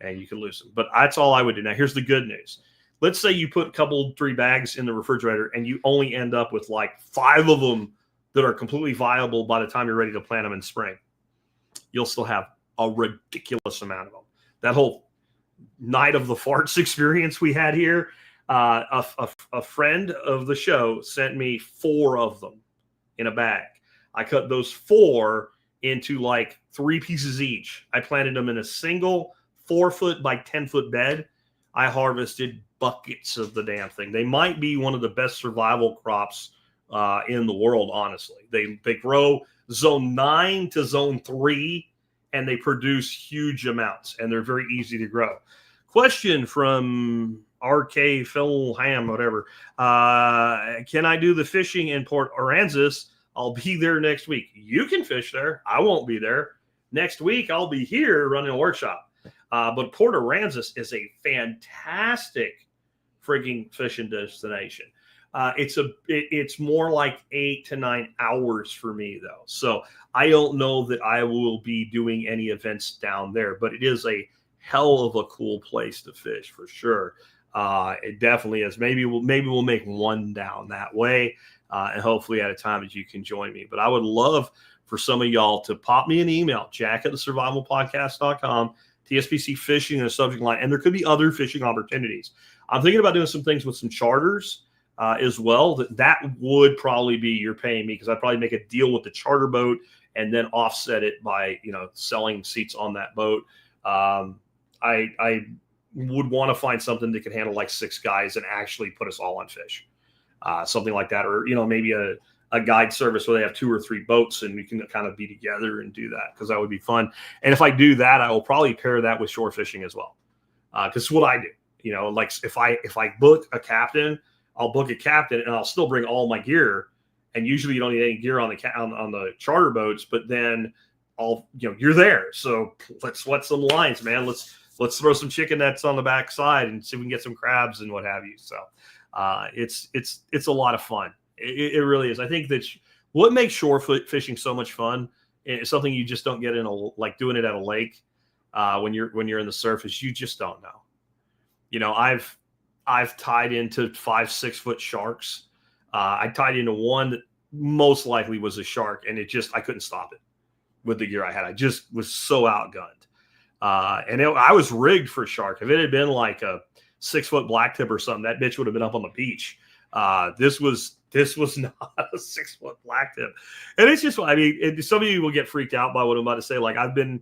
and you can lose them. But that's all I would do. Now, here's the good news. Let's say you put a couple, 3 bags in the refrigerator, and you only end up with like 5 of them that are completely viable by the time you're ready to plant them in spring. You'll still have a ridiculous amount of them. That whole night of the farts experience we had here, a friend of the show sent me 4 of them in a bag. I cut those 4 into like 3 pieces each. I planted them in a single 4-foot by 10-foot bed. I harvested buckets of the damn thing. They might be one of the best survival crops in the world, honestly. They grow zone 9 to zone 3, and they produce huge amounts, and they're very easy to grow. Question from RK Phil Ham, whatever. Can I do the fishing in Port Aransas? I'll be there next week. You can fish there. I won't be there. Next week, I'll be here running a workshop. But Port Aransas is a fantastic frigging fishing destination. It's more like 8 to 9 hours for me, though. So I don't know that I will be doing any events down there, but it is a hell of a cool place to fish for sure. It definitely is. Maybe we'll make one down that way, and hopefully at a time that you can join me. But I would love for some of y'all to pop me an email, jack@thesurvivalpodcast.com, TSPC fishing in the subject line, and there could be other fishing opportunities. I'm thinking about doing some things with some charters as well. That would probably be you're paying me, because I'd probably make a deal with the charter boat and then offset it by selling seats on that boat. I would want to find something that could handle like 6 guys and actually put us all on fish, something like that, or maybe a guide service where they have 2 or 3 boats and we can kind of be together and do that, because that would be fun. And if I do that, I will probably pair that with shore fishing as well, because it's what I do. Like if I book a captain, I'll book a captain and I'll still bring all my gear. And usually you don't need any gear on the charter boats, but then you're there. So let's sweat some lines, man. Let's throw some chicken nets on the backside and see if we can get some crabs and what have you. So it's a lot of fun. It really is. I think that what makes shore fishing so much fun is something you just don't get in like doing it at a lake when you're in the surface. You just don't know. I've tied into 5-6 foot sharks. I tied into one that most likely was a shark, and I couldn't stop it with the gear I had. I just was so outgunned. I was rigged for shark. If it had been like a 6-foot blacktip or something, that bitch would have been up on the beach. This was not a 6-foot blacktip. And it's just, some of you will get freaked out by what I'm about to say. Like I've been,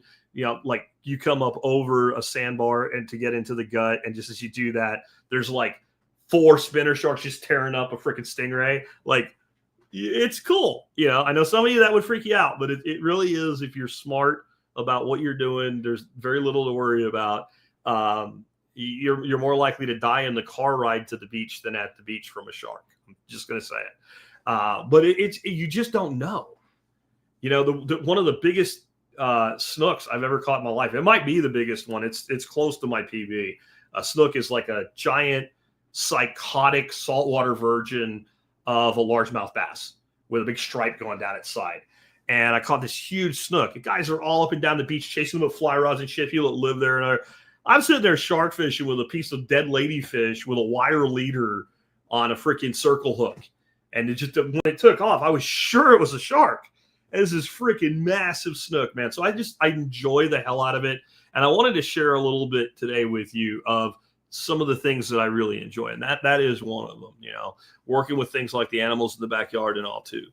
like you come up over a sandbar and to get into the gut. And just as you do that, there's like 4 spinner sharks just tearing up a freaking stingray. Like it's cool. I know some of you that would freak you out, but it really is. If you're smart about what you're doing, there's very little to worry about. You're more likely to die in the car ride to the beach than at the beach from a shark. I'm just going to say it. But you just don't know. One of the biggest snooks I've ever caught in my life. It might be the biggest one. It's close to my PB. A snook is like a giant, psychotic saltwater version of a largemouth bass with a big stripe going down its side. And I caught this huge snook. The guys are all up and down the beach chasing them with fly rods and shit. People that live there. And I'm sitting there shark fishing with a piece of dead ladyfish with a wire leader on a freaking circle hook. And it just, when it took off, I was sure it was a shark. And this is freaking massive snook, man. So I enjoy the hell out of it. And I wanted to share a little bit today with you of some of the things that I really enjoy. And that is one of them, you know, working with things like the animals in the backyard and all too.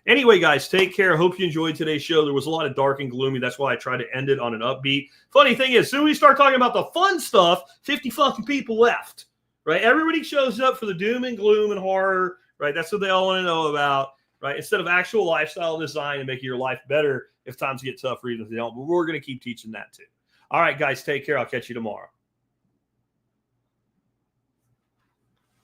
Anyway, guys, take care. Hope you enjoyed today's show. There was a lot of dark and gloomy. That's why I tried to end it on an upbeat. Funny thing is, as soon as we start talking about the fun stuff, 50 fucking people left, right? Everybody shows up for the doom and gloom and horror, right? That's what they all want to know about, right? Instead of actual lifestyle design and making your life better if times get tough, even if they don't. But we're going to keep teaching that too. All right, guys, take care. I'll catch you tomorrow.